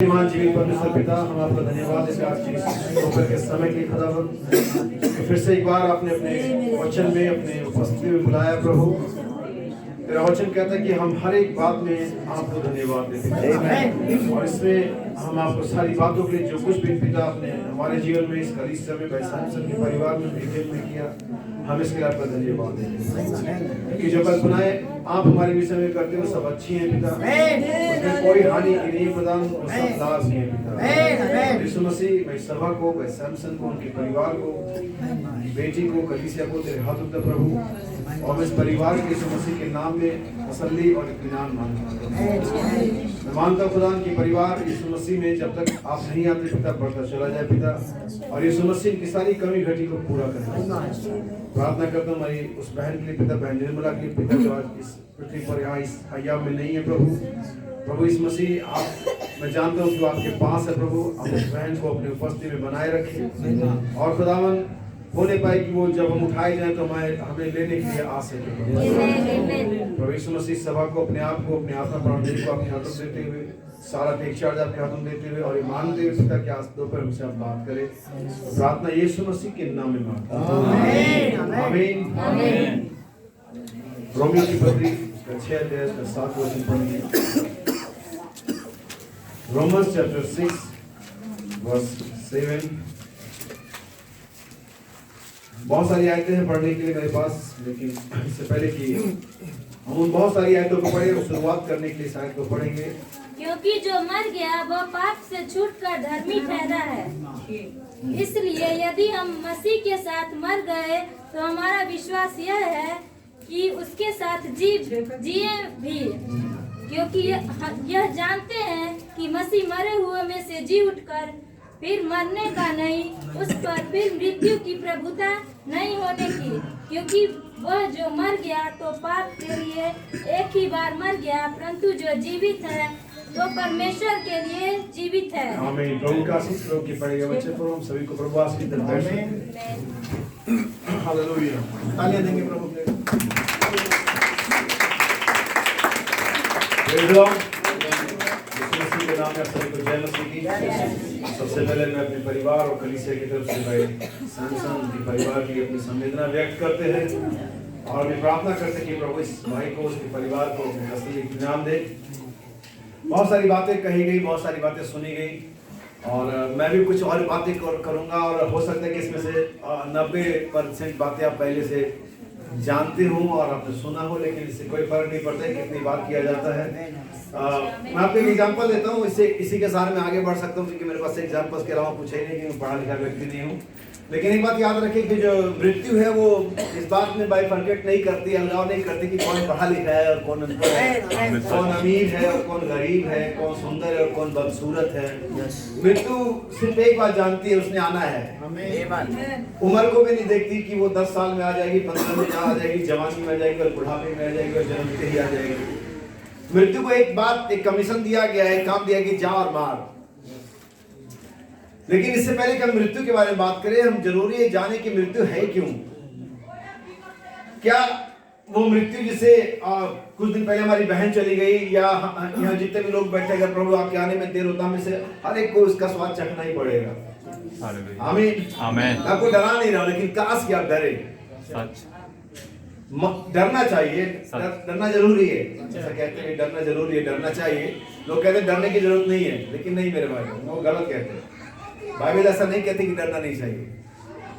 श्रीमान जीवित परमेश्वर पिता, हम आपका धन्यवाद देते हैं आज की दोपहर के समय के खुदावन। फिर से एक बार आपने अपने वचन में अपने उपस्थिति में बुलाया प्रभु। तेरा वचन कहता है कि हम हर एक बात में आपको धन्यवाद देते हैं और इसमें हम आपको सारी बातों के लिए जो कुछ भी पिता आपने हमारे जीवन में इस कलीसिया में के परिवार में बेटे में किया, हम इसके लिए आपका धन्यवाद देते हैं कि जो कल्पनाएं आप हमारे विषय में करते हो सब अच्छी हैं पिता, उसमें कोई हानि की नहीं प्रदान और सब लाभ नहीं है पिता। यीशु मसीह मैं सभा को, मैं सैमसन को, उनके परिवार को, बेटी को, कलीसिया को तेरे हाथ में प्रभु, और इस परिवार के यीशु मसीह के नाम में तसल्ली और इत्मीनान मांगता हूं। मैं मानता हूं खुदा कि परिवार यीशु मसीह में जब तक आप नहीं आते पिता बढ़ता चला जाए पिता, और यीशु मसीह की सारी कमी घटी को पूरा करना। प्रार्थना करता हूं हमारी उस बहन के लिए पिता, बहन निर्मला के लिए पिता, जो आज इस पृथ्वी पर यहाँ इस अय्याम में नहीं है प्रभु इस मसीह आप, मैं जानता हूँ कि आपके पास है प्रभु, आप उस बहन को अपनी उपस्थिति में बनाए रखें और खुदावन होने पाए कि वो जब हम उठाए जाए तो हमें लेने के लिए आ सके। प्रभु यीशु मसीह सभा को अपने आप को, अपने आत्मा प्राण को अपने हाथों देते हुए, सारा टेक चार्ज आपके हाथों देते हुए और मानते हुए पिता कि आज दोपहर हमसे आप बात करें। प्रार्थना यीशु मसीह के नाम में मांगता हूं, आमीन। रोमियो की पत्री 6 अध्याय 7 वचन पढ़िए। Romans chapter 6 verse 7। बहुत सारी आयतें हैं पढ़ने के लिए मेरे पास, लेकिन इससे पहले कि हम उन बहुत सारी आयतों को पढ़े, शुरुआत करने के लिए शायद को पढ़ेंगे। क्योंकि जो मर गया वह पाप से छूटकर धर्मी ठहरा है, इसलिए यदि हम मसीह के साथ मर गए तो हमारा विश्वास यह है कि उसके साथ जिए भी, क्योंकि यह जानते हैं कि मसीह मरे हुए में से जी उठकर फिर मरने का नहीं, उस पर फिर मृत्यु की प्रभुता नहीं होने की, क्योंकि वह जो मर गया तो पाप के लिए एक ही बार मर गया, परंतु जो जीवित है तो परमेश्वर के लिए जीवित है। आमीन। प्रभु का आशीष प्रभु की पड़ेगा बच्चे पर, हम सभी को प्रभु आशीष देते हैं। हालेलुया। तालियां देंगे प्रभु के लिए। के नाम में सभी को जय मसीह की। सबसे पहले मैं अपने परिवार और कलीसिया की तरफ से भाई सैमसन के परिवार की अपनी संवेदना व्यक्त करते हैं और मैं प्रार्थना करते हैं कि प्रभु इस भाई को, उसके परिवार को असली इत्मीनान दे। बहुत सारी बातें कही गई, बहुत सारी बातें सुनी गई और मैं भी कुछ और बातें करूंगा और हो सकता है कि इसमें से 90% बातें आप पहले से जानते हो और आपने सुना हो, लेकिन इससे कोई फर्क नहीं पड़ता है कितनी बार किया जाता है। मैं आपको एक एग्जांपल देता हूँ, इससे इसी के साथ में आगे बढ़ सकता हूँ क्योंकि मेरे पास एग्जांपल्स के अलावा कुछ है नहीं कि मैं पढ़ा लिखा व्यक्ति नहीं हूँ। लेकिन एक बात याद रखें कि जो मृत्यु है वो इस बात में बाइफरकेट नहीं करती, अलगाव नहीं करती कि कौन पढ़ा लिखा है और कौन अनपढ़ है, कौन अमीर है और कौन गरीब है, कौन सुंदर है और कौन बदसूरत है। मृत्यु सिर्फ एक बात जानती है, उसने आना है। उम्र को भी नहीं देखती कि वो 10 साल में आ जाएगी, 15 में आ जाएगी, जवानी में आ जाएगी और बुढ़ापे में आ जाएगी और जन्मते ही आ जाएगी। मृत्यु को एक बात, एक कमीशन दिया गया है, काम दिया कि जा और मार। लेकिन इससे पहले कि हम मृत्यु के बारे में बात करें, हम जरूरी है जाने की मृत्यु है क्यों। क्या वो मृत्यु जिसे कुछ दिन पहले हमारी बहन चली गई या यहाँ जितने भी लोग बैठे, अगर प्रभु आपके आने में देर होता में से हर एक को उसका स्वाद चखना ही पड़ेगा। आमीन आमीन। आपको डरा नहीं रहा, लेकिन काश कि आप डरे। डरना चाहिए, डरना जरूरी है। जैसा कहते हैं डरना जरूरी है, डरना चाहिए। लोग कहते हैं डरने की जरूरत नहीं है, लेकिन नहीं मेरे भाई, वो गलत कहते हैं। बाइबल ऐसा नहीं कहती कि डरना नहीं चाहिए,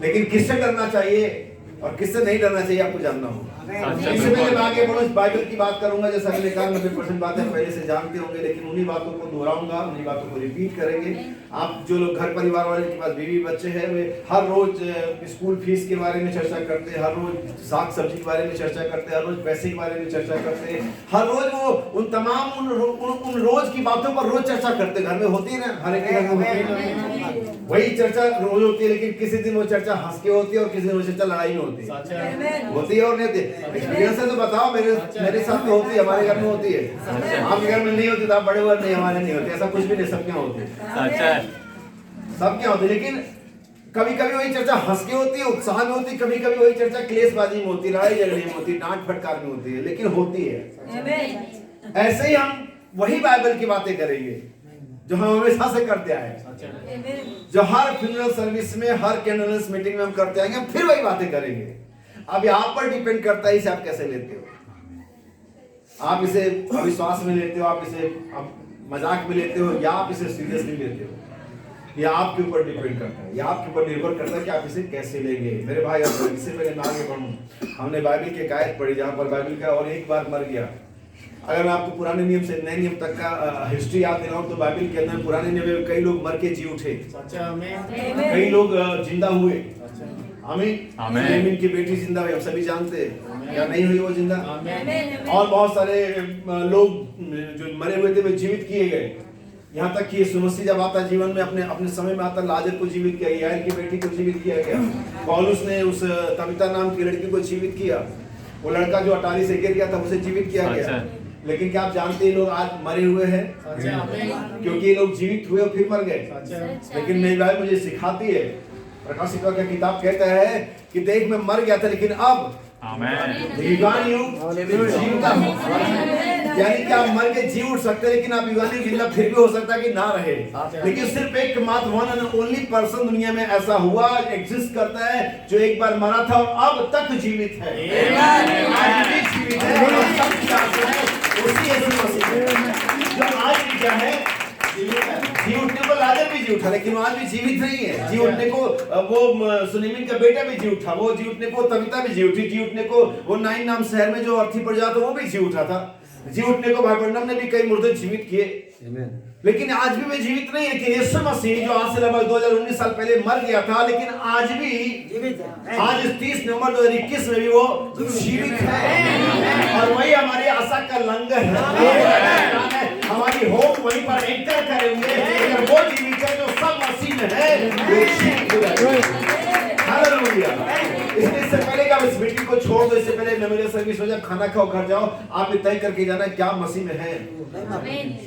लेकिन किससे डरना चाहिए और किससे नहीं डरना चाहिए आपको जानना होगा। इससे पहले मैं आगे बढ़ूं, बाइबल की बात करूंगा। जैसा मैंने कहा 90% बातें पहले से जानते होंगे, लेकिन उन्हीं बातों को दोहराऊंगा, उन्हीं बातों को रिपीट करेंगे। आप जो लोग घर परिवार वाले के पास बीवी बच्चे हैं, वे हर रोज स्कूल फीस के बारे में चर्चा करते हैं, हर रोज साग सब्जी के बारे में चर्चा करते हैं, हर रोज पैसे के बारे में चर्चा करते हैं, हर रोज वो उन तमाम उन रोज की बातों पर रोज चर्चा करते। घर में होती है ना, हर एक घर में होती है वही चर्चा रोज होती है, लेकिन किसी दिन वो चर्चा हंस के होती है और किसी दिन वो चर्चा लड़ाई में होती है और नहीं होती। एक्सपीरियंस से तो बताओ, मेरे साथ तो होती है, हमारे घर में होती है। आपके घर में नहीं होती तो आप बड़े वर्ग नहीं, हमारे नहीं होती। ऐसा कुछ भी नहीं, सबके यहाँ होती है, सबके यहाँ होती है। लेकिन कभी कभी वही चर्चा हंस के होती है, उत्साह में होती है, कभी कभी वही चर्चा क्लेशबाजी में होती है, लड़ाई झगड़े में होती है, डांट फटकार में होती है, लेकिन होती है। ऐसे ही हम वही बाइबल की बातें करेंगे जो हम हमेशा से करते आए, जो हर फ्यूनरल सर्विस में, हर कैंडलेस मीटिंग में हम करते आएंगे, हम फिर वही बातें करेंगे। अब आप पर डिपेंड करता है इसे आप कैसे लेते हो। आप इसे अविश्वास में लेते हो, आप इसे मजाक में लेते हो, या आप इसे सीरियसली लेते हो, यह आपके ऊपर डिपेंड करता है। यह आपके ऊपर निर्भर करता है कि आप इसे कैसे लेंगे। मेरे भाई, अब इससे पहले मैं आगे बढ़ूं, हमने बाइबल की एक आयत पढ़ी जहां पर बाइबल का और एक बार मर गया। अगर मैं आपको पुराने नियम से नए नियम तक का हिस्ट्री याद दिलाऊं तो बाइबल के अंदर पुराने नियम में कई लोग मर के जी उठे, कई लोग जिंदा हुए। आमीन। की बेटी जिंदा हुई, हम सभी जानते हैं, या नहीं हुई वो जिंदा। और बहुत सारे लोग जो मरे हुए थे वे जीवित किए गए। यहाँ तक कि यीशु मसीह जब आता जीवन में अपने समय में आता, लाजर को जीवित किया, याईर की बेटी को जीवित किया गया। पौलुस ने उस तबीता नाम की लड़की को जीवित किया। वो लड़का जो अटारी से गिर गया था उसे जीवित किया गया। लेकिन क्या आप जानते हैं लोग आज मरे हुए हैं? क्योंकि ये लोग जीवित हुए और फिर मर गए। लेकिन मेरी बात मुझे सिखाती है, प्रकाशिका का किताब कहता है कि देख मैं मर गया था लेकिन अब युगान युग जीविता हूं। यानी कि आप मर के जी उठ सकते हैं, लेकिन आप युगान युग जिंदा फिर भी हो सकता है कि ना रहे। लेकिन सिर्फ एक मात्र वन एंड ओनली पर्सन दुनिया में ऐसा हुआ, एग्जिस्ट करता है, जो एक बार मरा था और अब तक जीवित है। आज भी जीवित है, उसी यीशु मसीह जो आज भी क्या है, जी उठने को लाजर भी जी उठा, लेकिन आज भी जीवित नहीं है। जी उठने को वो सुलेमान का बेटा भी जी उठा, वो जी उठने को तबीता भी जी उठी, जी उठने को वो नाइन नाम शहर में जो अर्थी पड़ जाता वो भी जी उठा था। जी उठने को भाई ब्रैनम ने भी कई मुर्दे जीवित किए, लेकिन आज भी वे जीवित नहीं है। कि यीशु मसीह जो आज से लगभग 2019 साल पहले मर गया था, लेकिन आज भी जीवित है। आज 30 नवंबर 2021 में भी वो जीवित है, और वही हमारी आशा का लंगर है। हमारी होप वहीं पर एंकर करे हुए हैं। अगर वो जीवित है जो सब मसीह में है, वो जीवित है। हालेलुया। इससे पहले कि आप इस मीटिंग को छोड़ दो, इससे पहले मेमोरियल सर्विस हो जाए, खाना खाओ, घर जाओ, आप तय करके जाना क्या मसीह में है।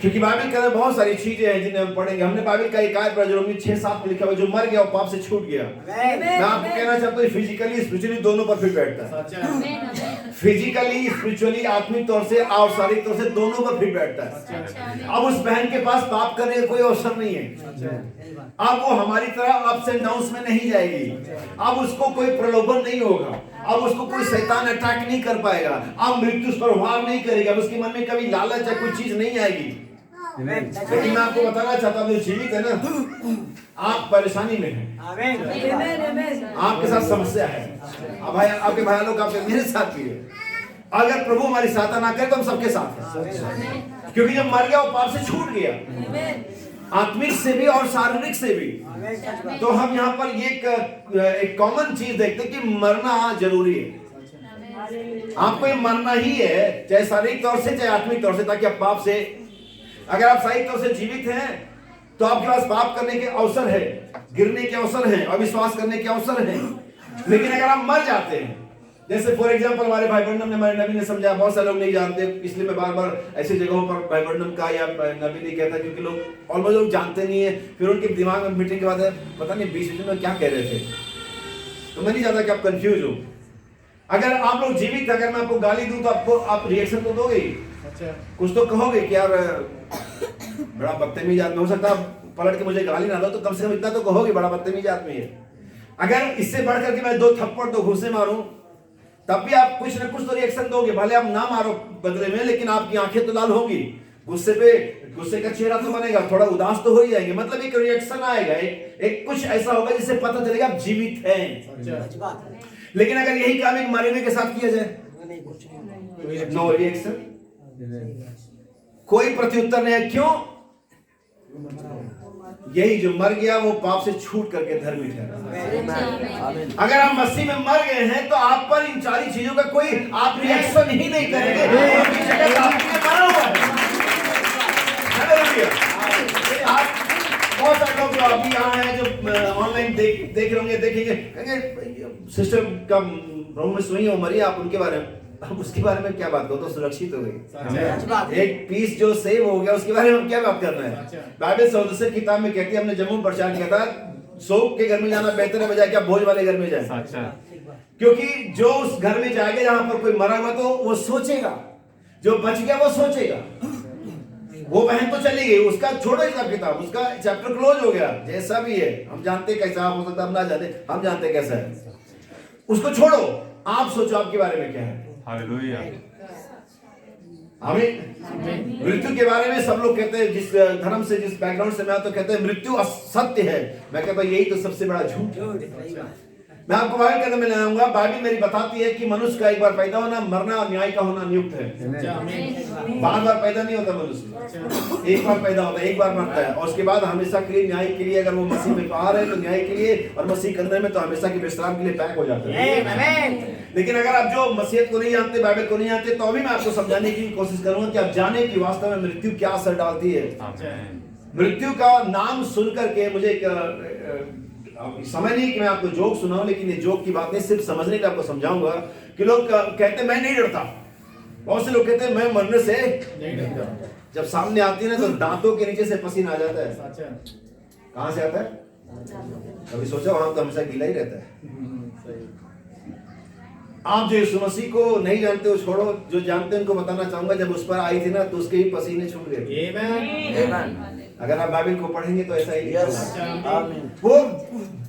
क्योंकि बाइबल के अंदर बहुत सारी चीजें हैं जिन्हें हम पढ़ेंगे। हमने बाइबल का एक आयत पढ़ा जो 6-7 में लिखा हुआ, जो मर गया वो पाप से छूट गया। मैं आपको कहना चाहता हूँ फिजिकली स्पिरिचुअली दोनों पर फिट बैठता है। फिजिकली स्पिरिचुअली आत्मिक तौर से और शारीरिक तौर से दोनों पर फिट बैठता है। अब उस बहन के पास पाप करने का कोई अवसर नहीं है। अब वो हमारी तरह अप्स एंड डाउन्स में नहीं जाएगी। अब उसको कोई प्रलोभन नहीं होगा, अब उसको कोई शैतान अटैक नहीं कर पाएगा, अब मृत्यु उस पर वार नहीं करेगा, अब उसके मन में कभी लालच या कोई चीज नहीं आएगी। लेकिन मैं आपको बताना चाहता हूँ, जो जीवित है ना, आप परेशानी में हैं, आपके साथ समस्या है। अब भाई आपके भाई लोग आपके मेरे साथ भी है। अगर प्रभु हमारी सहायता ना करे तो हम सबके साथ हैं, क्योंकि जब मर गया वो पाप से छूट गया, आत्मिक से भी और शारीरिक से भी। तो हम यहाँ पर ये एक कॉमन चीज देखते हैं कि मरना जरूरी है। आपको ये मरना ही है, चाहे शारीरिक तौर से चाहे आत्मिक तौर से, ताकि आप पाप से, अगर आप शारीरिक तौर से जीवित हैं तो आपके पास पाप करने के अवसर है, गिरने के अवसर है, अविश्वास करने के अवसर है। लेकिन अगर आप मर जाते हैं, जैसे फॉर एग्जांपल हमारे भाई ब्रैनम ने, हमारे नबी ने समझाया, बहुत सारे लोग नहीं जानते, इसलिए मैं बार बार ऐसी जगहों पर भाई ब्रैनम का या नबी नहीं कहता, क्योंकि लोग ऑलमोस्ट लोग जानते नहीं है। फिर उनके दिमाग में मीटिंग के बाद पता नहीं 20 मिनट में क्या कह रहे थे, तो मैं नहीं चाहता कि आप कंफ्यूज हो। अगर आप लोग जीवित, अगर मैं आपको गाली दूं तो आपको आप रिएक्शन तो दोगे, कुछ तो कहोगे कि यार बड़ा बदतमीज आदमी। हो सकता है पलट के मुझे गाली ना दो, तो कम से कम इतना तो कहोगे बड़ा बदतमीज आदमी है। अगर इससे बढ़ करके मैं 2 थप्पड़ 2 घूंसे मारूं तब भी आप कुछ ना कुछ तो रिएक्शन दोगे, भले आप ना मारो बदले में, लेकिन आपकी आंखें तो लाल होगी, गुस्से का चेहरा तो बनेगा, थोड़ा उदास तो हो ही जाएंगे। मतलब एक रिएक्शन आएगा, एक कुछ ऐसा होगा जिससे पता चलेगा आप जीवित हैं। लेकिन अगर यही काम एक मरे हुए के साथ किया जाए, नो रिएक्शन, कोई प्रत्युत्तर नहीं है। क्यों? यही जो मर गया वो पाप से छूट करके धर्मी ठहरा। अगर आप मसीह में मर गए हैं तो आप पर इन सारी चीजों का कोई आप रिएक्शन ही नहीं करेंगे। आप बहुत सारे लोग जो अभी यहाँ हैं, जो ऑनलाइन देख रहे होंगे, देखेंगे सिस्टर का प्रभु में सोई हो मरी, आप उनके बारे में, अब उसके बारे में क्या बात करो, तो सुरक्षित हो गई। एक पीस जो सेव हो गया उसके बारे में हम क्या बात कर रहे हैं। बाइबल सौदसे किताब में कहती है, हमने जम्मू में प्रचार किया था, शोक के घर में जाना बेहतर है बजाय क्या भोज वाले घर में जाए। क्योंकि जो उस घर में जाएगा जहां पर कोई मरा हुआ तो वो सोचेगा, जो बच गया वो सोचेगा। वो बहन तो चली गई, उसका छोड़ो हिसाब किताब, उसका चैप्टर क्लोज हो गया। जैसा भी है, हम जानते कैसा हो सकता, हम ना जाने, हम जानते कैसा है, उसको छोड़ो। आप सोचो आपके बारे में क्या है। हालेलुया। आमीन। मृत्यु के बारे में सब लोग कहते हैं, जिस धर्म से, जिस बैकग्राउंड से मैं तो कहते हैं मृत्यु असत्य है। मैं कहता हूं यही तो सबसे बड़ा झूठ। मैं आपको बाइबल कहने में ले आऊंगा। बाइबल मेरी बताती है कि मनुष्य का एक बार पैदा होना, मरना और न्याय का होना नियुक्त है। बार बार पैदा नहीं होता मनुष्य, एक बार पैदा होता है, एक बार मरता है, और उसके बाद हमेशा के लिए न्याय के लिए, अगर वो मसीह में बाहर है तो न्याय के लिए, और मसीह के अंदर में तो हमेशा के विश्राम के लिए पैक हो जाता है। लेकिन अगर आप जो मसीहत को नहीं जानते, बाइबल को नहीं जानते, तो अभी मैं आपको समझाने की कोशिश करूंगा कि आप जाने कि वास्तव में मृत्यु क्या असर डालती है। मृत्यु का नाम सुन करके मुझे समय नहीं कि मैं आपको जोक सुनाऊं, लेकिन ये जोक की बात नहीं, सिर्फ समझने के आपको समझाऊंगा कि लोग कहते मैं नहीं डरता। बहुत से लोग कहते हैं मैं मरने से नहीं डरता। जब सामने आती है ना तो दांतों के नीचे से पसीना आ जाता है। कहां से आता है? कभी सोचा? वहां तो हमेशा गीला ही रहता है। आप जो यीशु मसीह को नहीं जानते हो छोड़ो, जो जानते हैं उनको बताना चाहूंगा, जब उस पर आई थी ना तो उसके ही पसीने छूट गए। अगर आप बाइबल को पढ़ेंगे तो ऐसा ही लिखा वो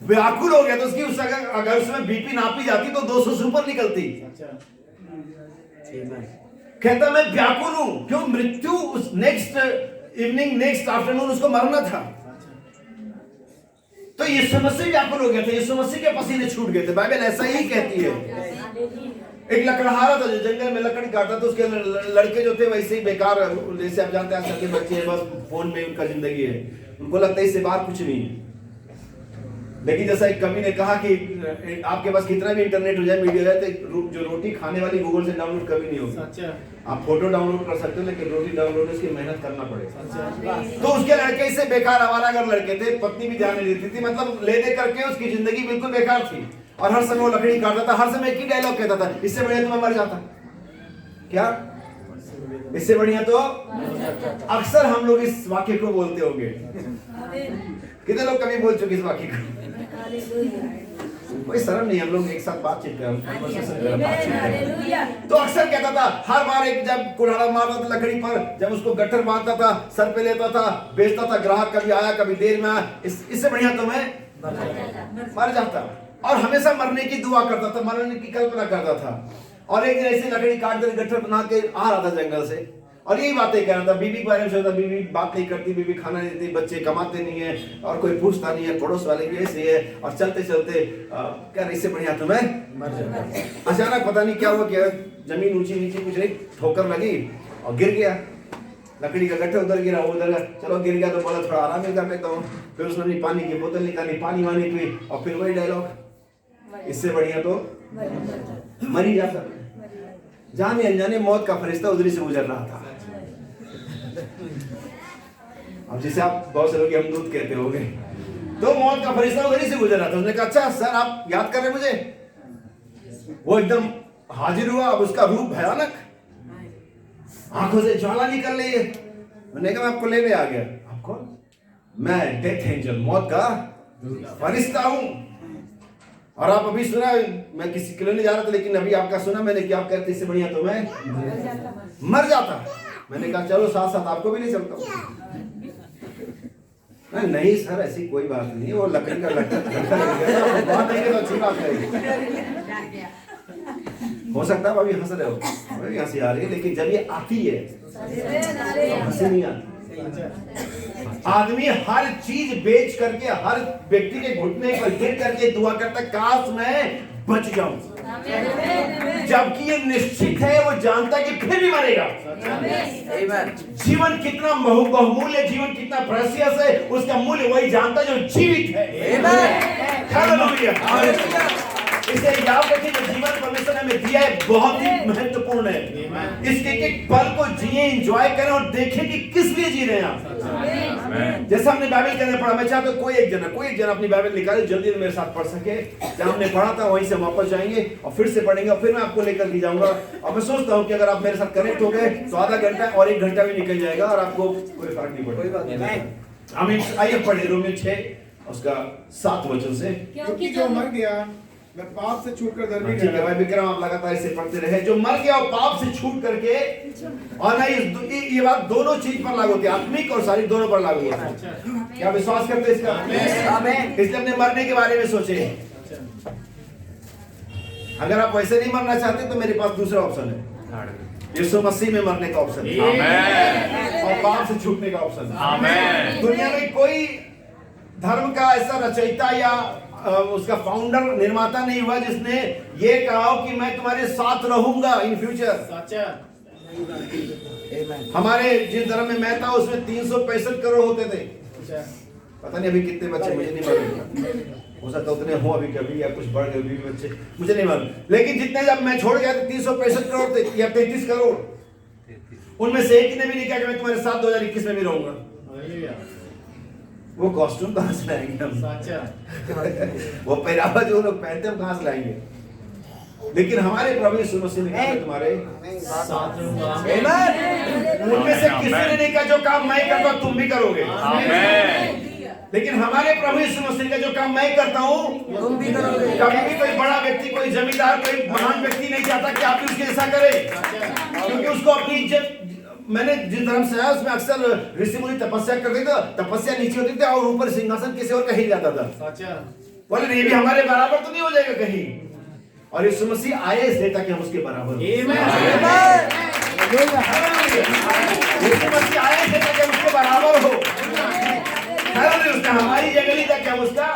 व्याकुल हो गया, तो उसकी अगर उसमें बीपी नापी जाती तो 200 से ऊपर निकलती। कहता मैं व्याकुल हूं, क्यों? मृत्यु उस नेक्स्ट इवनिंग, नेक्स्ट आफ्टरनून उसको मरना था। तो यीशु मसीह व्याकुल हो गया था, यीशु मसीह के पसीने छूट गए थे। बाइबल ऐसा ही कहती है। एक लकड़हारा था जो जंगल में लकड़ी काटता था, उसके लड़के जो थे वैसे ही बेकार, जैसे आप जानते हैं आजकल के बच्चे हैं, बस फोन में उनका जिंदगी है, उनको लगता है इससे बाहर कुछ नहीं है। लेकिन जैसा एक कवि ने कहा कि आपके पास कितना भी इंटरनेट हो जाए, मीडिया हो जाए, तो जो रोटी खाने वाली गूगल से डाउनलोड कभी नहीं होगी। आप फोटो डाउनलोड कर सकते हो, लेकिन रोटी डाउनलोड उसकी मेहनत करना पड़ेगा। तो उसके लड़के से बेकार आवारागर लड़के थे, पत्नी भी जाने देती थी, मतलब ले दे करके उसकी जिंदगी बिल्कुल बेकार थी। और हर समय वो लकड़ी काटता था, हर समय एक ही डायलॉग कहता था, इससे बढ़िया तो मैं मर जाता। क्या? इससे बढ़िया तो अक्सर हम लोग इस वाक्य को बोलते होंगे। कितने लोग कभी बोल चुके इस वाक्य को? कोई शर्म नहीं, हम लोग एक साथ बातचीत कर। तो अक्सर कहता था, हर बार एक जब कुल्हाड़ा मारता था लकड़ी पर, जब उसको गट्ठर बांधता था, सर पे लेता था, बेचता था, ग्राहक कभी आया कभी देर में आया, इससे बढ़िया तो मैं मर जाता। और हमेशा मरने की दुआ करता था, मरने की कल्पना करता था। और एक दिन ऐसे लकड़ी काट कर गट्ठर बना के आ रहा था जंगल से, और यही बातें कह रहा था। बीवी के बारे में सोचता, बीवी बात नहीं करती, बीवी खाना नहीं देती, बच्चे कमाते नहीं है, और कोई पूछता नहीं है, पड़ोस वाले भी ऐसे है। और चलते चलते क्या इससे बढ़िया तो मैं मर जाता। अचानक पता नहीं क्या हुआ, क्या जमीन ऊंची नीची कुछ नहीं, ठोकर लगी और गिर गया। लकड़ी का गट्ठर उधर गिरा, उधर चलो गिर गया तो बोला थोड़ा आराम ही कर लेता हूँ। फिर उसने पानी की बोतल निकाली, पानी वानी पी, और फिर वही डायलॉग, इससे बढ़िया तो मर ही जाता। जाने अनजाने मौत का फरिश्ता उधर से गुजर रहा था। अब जैसे आप बहुत से लोग यमदूत कहते होंगे, तो मौत का फरिश्ता उधर से गुजर रहा था। उसने कहा अच्छा सर आप याद कर रहे मुझे? वो एकदम हाजिर हुआ। अब उसका रूप भयानक, आंखों से ज्वाला निकल रही है। मैंने कहा मैं आपको लेने आ गया। आप कौन? मैं डेथ एंजल, मौत का फरिश्ता हूं। और आप अभी सुना, मैं किसी के लिए जा रहा था, लेकिन अभी आपका सुना मैंने कि आप कहते इससे बढ़िया तो मैं मर जाता। मैंने कहा चलो साथ साथ आपको भी नहीं चलता। नहीं सर ऐसी कोई बात नहीं, वो लकड़ी का बात नहीं तो अच्छी बात है। हो सकता है अभी हंस रहे हो, अभी हंसी आ रही है, लेकिन जब ये आती है तो हंसी नहीं आती। आदमी हर चीज बेच करके, हर व्यक्ति के घुटने पर गिर करके दुआ करता काश मैं बच जाऊं, जबकि ये निश्चित है, वो जानता कि फिर भी मरेगा। जीवन कितना बहुमूल्य, जीवन कितना प्रेशियस है, उसका मूल्य वही जानता जो जीवित है। हालेलुया। इसे याद रखिए, जो जीवन परमेश्वर ने हमें दिया है बहुत ही महत्वपूर्ण है। इसके एक पल को जिए, एंजॉय करें और देखें कि किस लिए जी रहे हैं आप। जैसा हमने बाइबल के अंदर पढ़ा, मैं चाहता हूं कोई एक जना अपनी बाइबल निकाले, जल्दी मेरे साथ पढ़ सके। जहां हमने पढ़ा था वहीं से वापस जाएंगे और फिर से पढ़ेंगे, और फिर मैं आपको लेकर के जाऊंगा। और मैं सोचता हूं कि अगर आप मेरे साथ कनेक्ट हो गए तो आधा घंटा और 1 घंटा भी निकल जाएगा और आपको कोई फर्क नहीं पड़ेगा। आइए पढ़े रोमियो 6 उसका 7 वचन से। क्योंकि जो मर गया मैं पाप से छूटकर धर्मी ठीक है ठहरा। भाई विक्रम, आप लगातार इसे पढ़ते रहे। जो मर गया वो पाप से छूट करके, और ना ये बात दोनों चीज पर लागू होती है, आत्मिक और शारीरिक दोनों पर लागू होती है। क्या विश्वास करते हैं इसका? इसलिए अपने मरने के बारे में सोचे। अगर आप वैसे नहीं मरना चाहते तो मेरे पास दूसरा ऑप्शन है, यीशु मसीह में मरने का ऑप्शन है और पाप से छूटने का ऑप्शन है। दुनिया में कोई धर्म का ऐसा रचयिता या उसका फाउंडर, निर्माता नहीं हुआ जिसने ये कहा हो कि मैं तुम्हारे साथ रहूंगा इन फ्यूचर। हमारे जिस धर्म में मैं था उसमें 365 करोड़ होते थे। पता नहीं अभी कितने बच्चे, मुझे नहीं मालूम, हो सकता उतने हो अभी कभी, या कुछ बढ़ गए भी बच्चे, मुझे नहीं मालूम। लेकिन जितने जब मैं छोड़ गया तो 365 करोड़ थे या 33 करोड़। उनमें से एक ने भी नहीं कहा कि मैं तुम्हारे साथ 2021 में भी रहूंगा। वो कॉस्ट्यूम कहां से लाएंगे हम? वो पहनावा जो लोग पहनते हैं कहां से लाएंगे? लेकिन हमारे प्रभु यीशु मसीह ने कहा तुम्हारे साथ रहूंगा। उनमें से किसी ने नहीं कहा जो काम मैं करता हूं तुम भी करोगे। लेकिन हमारे प्रभु यीशु मसीह का जो काम मैं करता हूं तुम भी करोगे। कभी भी कोई बड़ा व्यक्ति, कोई जमींदार, कोई महान व्यक्ति नहीं चाहता कि आप भी उसके जैसा करें, क्योंकि उसको अपनी इज्जत, मैंने जिस धर्म से आया उसमें अक्सर ऋषि मुनि तपस्या करते थे, तपस्या नीचे होती थी और ऊपर सिंहासन किसी और कहीं जाता था। बोले ये भी हमारे बराबर तो नहीं हो जाएगा कहीं। और यीशु मसीह आए इसलिए ताकि हम उसके बराबर हो। यीशु मसीह आए इसलिए ताकि हम उसके बराबर हो। उसने हमारी जगह ली ताकि हम उसका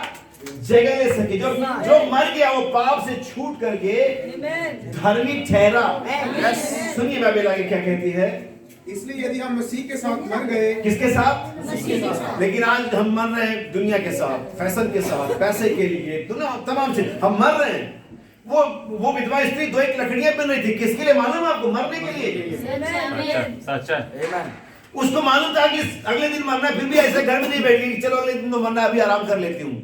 जगह ले सके। जो मर गया वो पाप से छूट करके धर्मी ठहरा। सुनिए बाइबल आगे क्या कहती है। इसलिए यदि हम मसीह के साथ मर गए, किसके साथ? मसीह के साथ। लेकिन आज हम मर रहे हैं दुनिया के साथ, फैशन के साथ, पैसे के लिए, दुनिया तमाम चीज हम मर रहे हैं। वो विधवा स्त्री 2 एक लकड़ियां बन रही थी, किसके लिए मालूम है आपको? मरने के लिए। उसको मालूम था कि अगले दिन मरना, फिर भी ऐसे घर में नहीं बैठ गई, चलो अगले दिन तो मरना, अभी आराम कर लेती हूँ।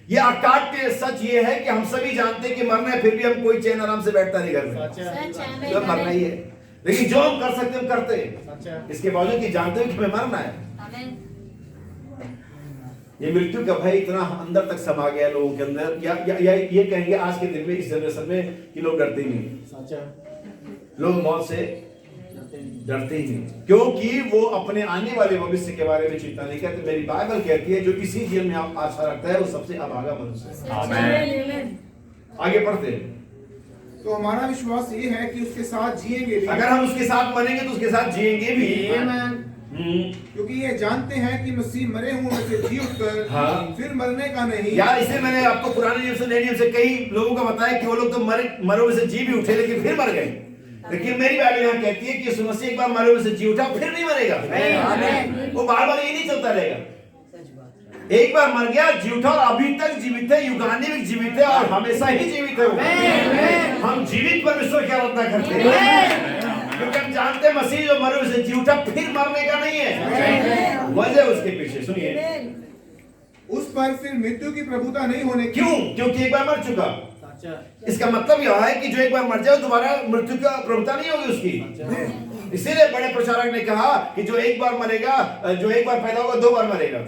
ये अकाट्य सच ये है कि हम सभी जानते हैं कि मरना है, फिर भी हम कोई चैन आराम से बैठता नहीं घर में, तो मरना ही है। लेकिन जो हम कर सकते हम करते हैं, इसके बावजूद कि जानते हैं कि हमें मरना है। ये मृत्यु का भय इतना अंदर तक समा गया लोगों के अंदर, या ये कहेंगे आज के दिन में, इस जनरेशन में, कि लोग डरते ही नहीं। लोग मौत से डरते ही नहीं, क्योंकि वो अपने आने वाले भविष्य के बारे में चिंता नहीं करते। मेरी बाइबल कहती है जो किसी जीवन में आप आशा रखता है वो सबसे अभागा मनुष्य है। आगे पढ़ते हैं। तो हमारा विश्वास ये है कि उसके साथ जिएंगे भी। अगर हम उसके साथ मरेंगे तो उसके साथ जिएंगे भी। क्योंकि ये जानते हैं कि मसीह मरे हुए में से जी उठकर फिर मरने का नहीं। यार इसे मैंने आपको पुराने नियम से, नए नियम से कई लोगों का बताया कि वो लोग तो मरे में से जी भी उठे लेकिन फिर मर गए। लेकिन मेरी बाइबल यहाँ कहती है कि यीशु मसीह एक बार मरे में से जी उठा फिर नहीं मरेगा। वो बार बार ये नहीं चलता रहेगा। एक बार मर गया, जी उठा और अभी तक जीवित है, युगानी भी जीवित है और हमेशा ही जीवित है। हम जीवित परमेश्वर की आराधना करते हैं क्योंकि हम जानते हैं मसीह जो मरे से जी उठा फिर मरने का नहीं है। वजह उसके पीछे सुनिए, उस पर फिर मृत्यु की प्रभुता नहीं होने की। क्यों? क्योंकि एक बार मर चुका। इसका मतलब यह है कि जो एक बार मर जाए दोबारा मृत्यु की प्रभुता नहीं होगी उसकी। इसीलिए बड़े प्रचारक ने कहा कि जो एक बार मरेगा, जो एक बार पैदा होगा 2 बार मरेगा।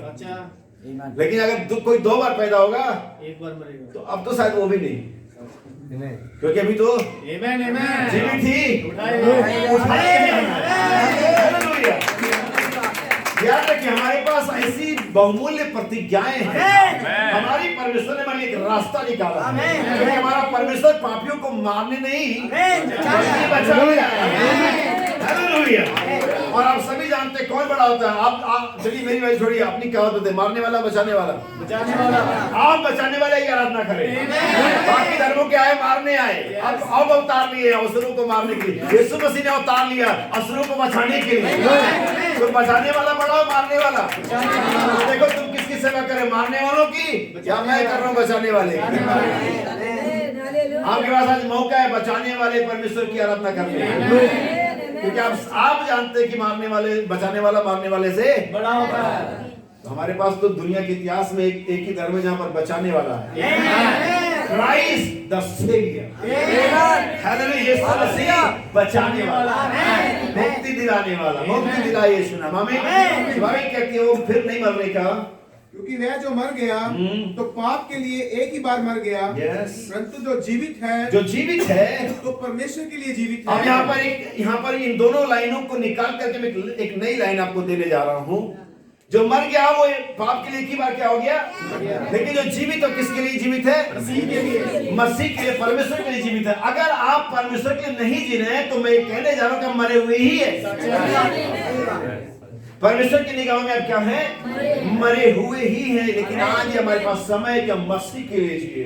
लेकिन अगर कोई 2 बार पैदा होगा, 1 बार मरेगा, तो अब तो शायद वो भी नहीं, क्योंकि अभी तो जीवित ही याद रखिए हमारे पास ऐसी बहुमूल्य प्रतिज्ञाएं हैं। हमारी परमेश्वर ने हमारे लिए एक रास्ता निकाला, क्योंकि हमारा परमेश्वर पापियों को मारने नहीं बल्कि बचाने आया। और आप सभी जानते हैं कौन बड़ा होता है। आप चलिए मेरी बात छोड़िए, अपनी क्या होते थे, मारने वाला बचाने वाला। आप बचाने वाले की आराधना करें। बाकी धर्मों के आए मारने आए, अब अवतार लिए असुरों को मारने के लिए। यीशु मसीह ने अवतार लिया असुरों को बचाने के लिए। तो बचाने वाला बड़ा हो, मारने वाला। तो देखो तुम किसकी सेवा करें, मारने वालों की या मैं कर रहा हूँ बचाने वाले की। आपके पास आज मौका है बचाने वाले परमेश्वर की आराधना करने की, क्योंकि आप जानते हैं कि मारने वाले, बचाने वाला मारने वाले से बड़ा होता है। तो हमारे पास तो दुनिया के इतिहास में एक ही धर्म है जहां पर बचाने वाला है, क्राइस्ट द सेवियर। हालेलुया, यीशु मसीह बचाने वाला, मुक्ति दिलाने वाला, मुक्ति दिलाए यीशु नाम। आमीन। बाइबल कहती है वो फिर नहीं मरने का, क्योंकि वह जो मर गया तो पाप के लिए एक ही बार मर गया, Yes. परंतु जो जीवित है जो जीवित है, तो परमेश्वर के लिए जीवित अब है। यहाँ पर इन दोनों लाइनों को निकाल करके मैं एक नई लाइन आपको देने जा रहा हूं। जो मर गया वो पाप के लिए एक ही बार क्या हो गया, लेकिन जो जीवित हो किसके लिए जीवित है, मसीह के लिए, मसीह के लिए, परमेश्वर के लिए जीवित है। अगर आप परमेश्वर के लिए नहीं जी रहे हैं तो मैं ये कहने जा रहा हूं कि आप मरे हुए ही है। परमेश्वर की निगाह में आप क्या हैं, मरे हुए ही हैं। लेकिन आज हमारे पास समय है कि हम मसीह के लिए जिए,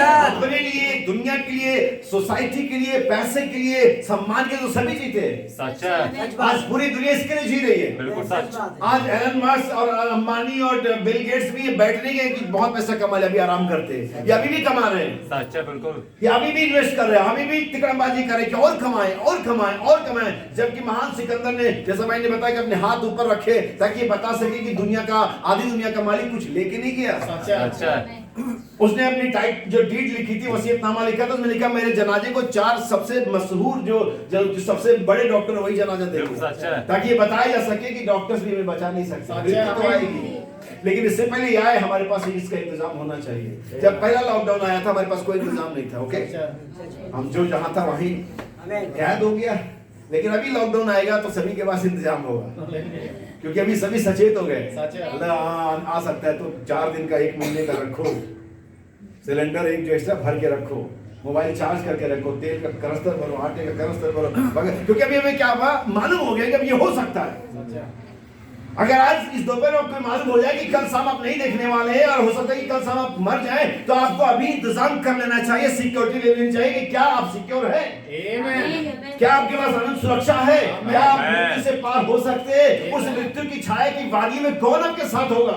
अपने लिए, दुनिया के लिए, सोसाइटी के लिए, पैसे के लिए, सम्मान के लिए तो सभी जीते हैं। सच है, आज पूरी दुनिया इसके लिए जी रही है। बिल्कुल सच। आज एलन मस्क और अंबानी और बिल गेट्स भी ये बैठ नहीं गए कि बहुत पैसा कमा ले, अभी आराम करते हैं। ये अभी भी कमा रहे हैं, सच है, बिल्कुल। ये अभी भी इन्वेस्ट कर रहे हैं, अभी भी तिकड़मबाजी कर रहे हैं कि और कमाएं और कमाएं और कमाएं। जबकि महान सिकंदर ने, जैसा मैंने बताया, कि अपने हाथ ऊपर रखे ताकि ये बता सके कि दुनिया का, आधी दुनिया का मालिक कुछ लेके नहीं गया। अच्छा, उसने अपनी टाइट जो डीड लिखी थी, वसीयतनामा लिखा था, उसमें लिखा मेरे जनाजे को 4 सबसे मशहूर जो सबसे बड़े डॉक्टर वही जनाजा देंगे, ताकि ये बताया जा सके कि डॉक्टर्स भी हमें बचा नहीं सकते, तो आएगी। लेकिन इससे पहले ये आए, हमारे पास इसका इंतजाम होना चाहिए। जब पहला लॉकडाउन आया था हमारे पास कोई इंतजाम नहीं था। ओके, हम जो जहां था वहीं कैद हो गया। लेकिन अभी लॉकडाउन आएगा तो सभी के पास इंतजाम होगा, क्योंकि अभी सभी सचेत हो गए। आ सकता है तो 4 दिन का, 1 महीने का रखो, सिलेंडर एक जो एक्स्ट्रा भर के रखो, मोबाइल चार्ज करके रखो, तेल का कनस्तर भरो, आटे का कनस्तर भरो, क्योंकि अभी हमें क्या हुआ, मालूम हो गया कि अब ये हो सकता है। अगर आज इस दोपहर में आपको मालूम हो जाए कि कल शाम आप नहीं देखने वाले हैं और हो सकता है कि कल शाम आप मर जाए, तो आपको अभी इंतजाम कर लेना चाहिए, सिक्योरिटी ले लेनी चाहिए कि क्या आप सिक्योर है, क्या आपके पास आनंद सुरक्षा है, क्या आप मृत्यु से पार हो सकते हैं। उस मृत्यु की छाया की वादी में कौन आपके साथ होगा।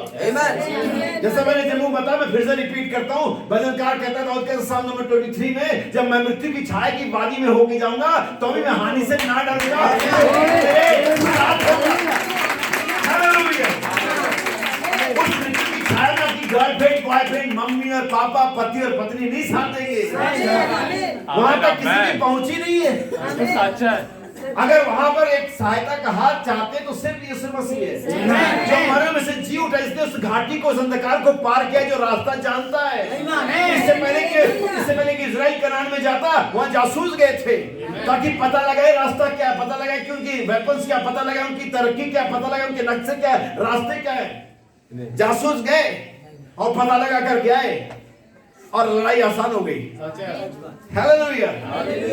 जैसा मैंने जम्मू बताया, मैं फिर से रिपीट करता हूँ, भजनकार कहता है साल नंबर 23 में, जब मैं मृत्यु की छाया की वादी में होके जाऊंगा तो भी मैं हानि से ना डरूंगा। उस मृत्यु की छाया में आपकी गर्लफ्रेंड, बॉयफ्रेंड, मम्मी और पापा, पति और पत्नी नहीं साथ देंगे, वहां तक किसी की पहुंची नहीं है। सच है। अगर वहां पर एक सहायता का हाथ चाहते तो सिर्फ यीशु मसीह है, जो मरे में से जी उठा, इसने उस घाटी को, उस अंधकार को पार किया, जो रास्ता जानता है। इससे पहले कि इजराइल कनान में जाता, वहां जासूस गए थे ताकि पता लगाए रास्ता क्या है, पता लगाए कि उनकी वेपन्स क्या, पता लगाए उनकी तरक्की क्या, पता लगाए उनके नक्शे क्या है, रास्ते क्या है। जासूस गए और पता लगा करके आए और लड़ाई आसान हो गई। हालेलुया।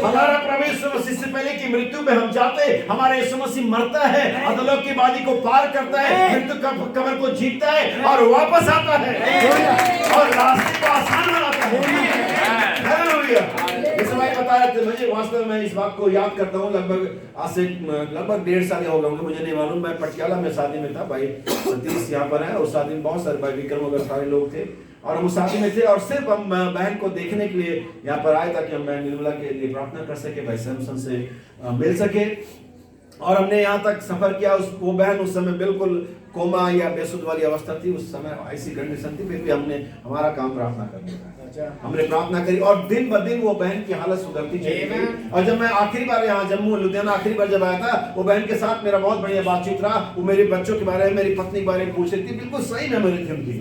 हमारा प्रभु यीशु मसीह से पहले की मृत्यु में हम जाते, हमारा यीशु मसीह मरता है, अधोलोक की वादी को पार करता है, मृत्यु कब्र को जीतता है और वापस आता है और रास्ते को आसान बनाता है। हालेलुया। इस समय बता रहे थे, मुझे वास्तव में इस बात को याद करता हूँ, लगभग आज से लगभग 1.5 साल हो गए होंगे, मुझे नहीं मालूम। मैं पटियाला में शादी में था, भाई सतीश यहाँ पर है, और शादी में बहुत सारे भाई विक्रम वगैरह सारे लोग थे, और हम शादी में थे, और सिर्फ हम बहन को देखने के लिए यहाँ पर आए ताकि हम बहन निर्मला के लिए प्रार्थना कर सके, भाई सैमसन से मिल सके। और हमने यहाँ तक सफर किया। वो बहन उस समय बिल्कुल कोमा या बेसुध वाली अवस्था थी, उस समय ऐसी कंडीशन थी, फिर भी हमने हमारा काम प्रार्थना करना, हमने प्रार्थना करी, और दिन ब दिन वो बहन की हालत सुधरती चली गई। और जब मैं आखिरी बार यहाँ जम्मू लुधियाना आखिरी बार जब आया था, वो बहन के साथ मेरा बहुत बढ़िया बातचीत रहा। वो मेरे बच्चों के बारे में, मेरी पत्नी के बारे में पूछ रही थी, बिल्कुल सही मेमोरी थी उनकी।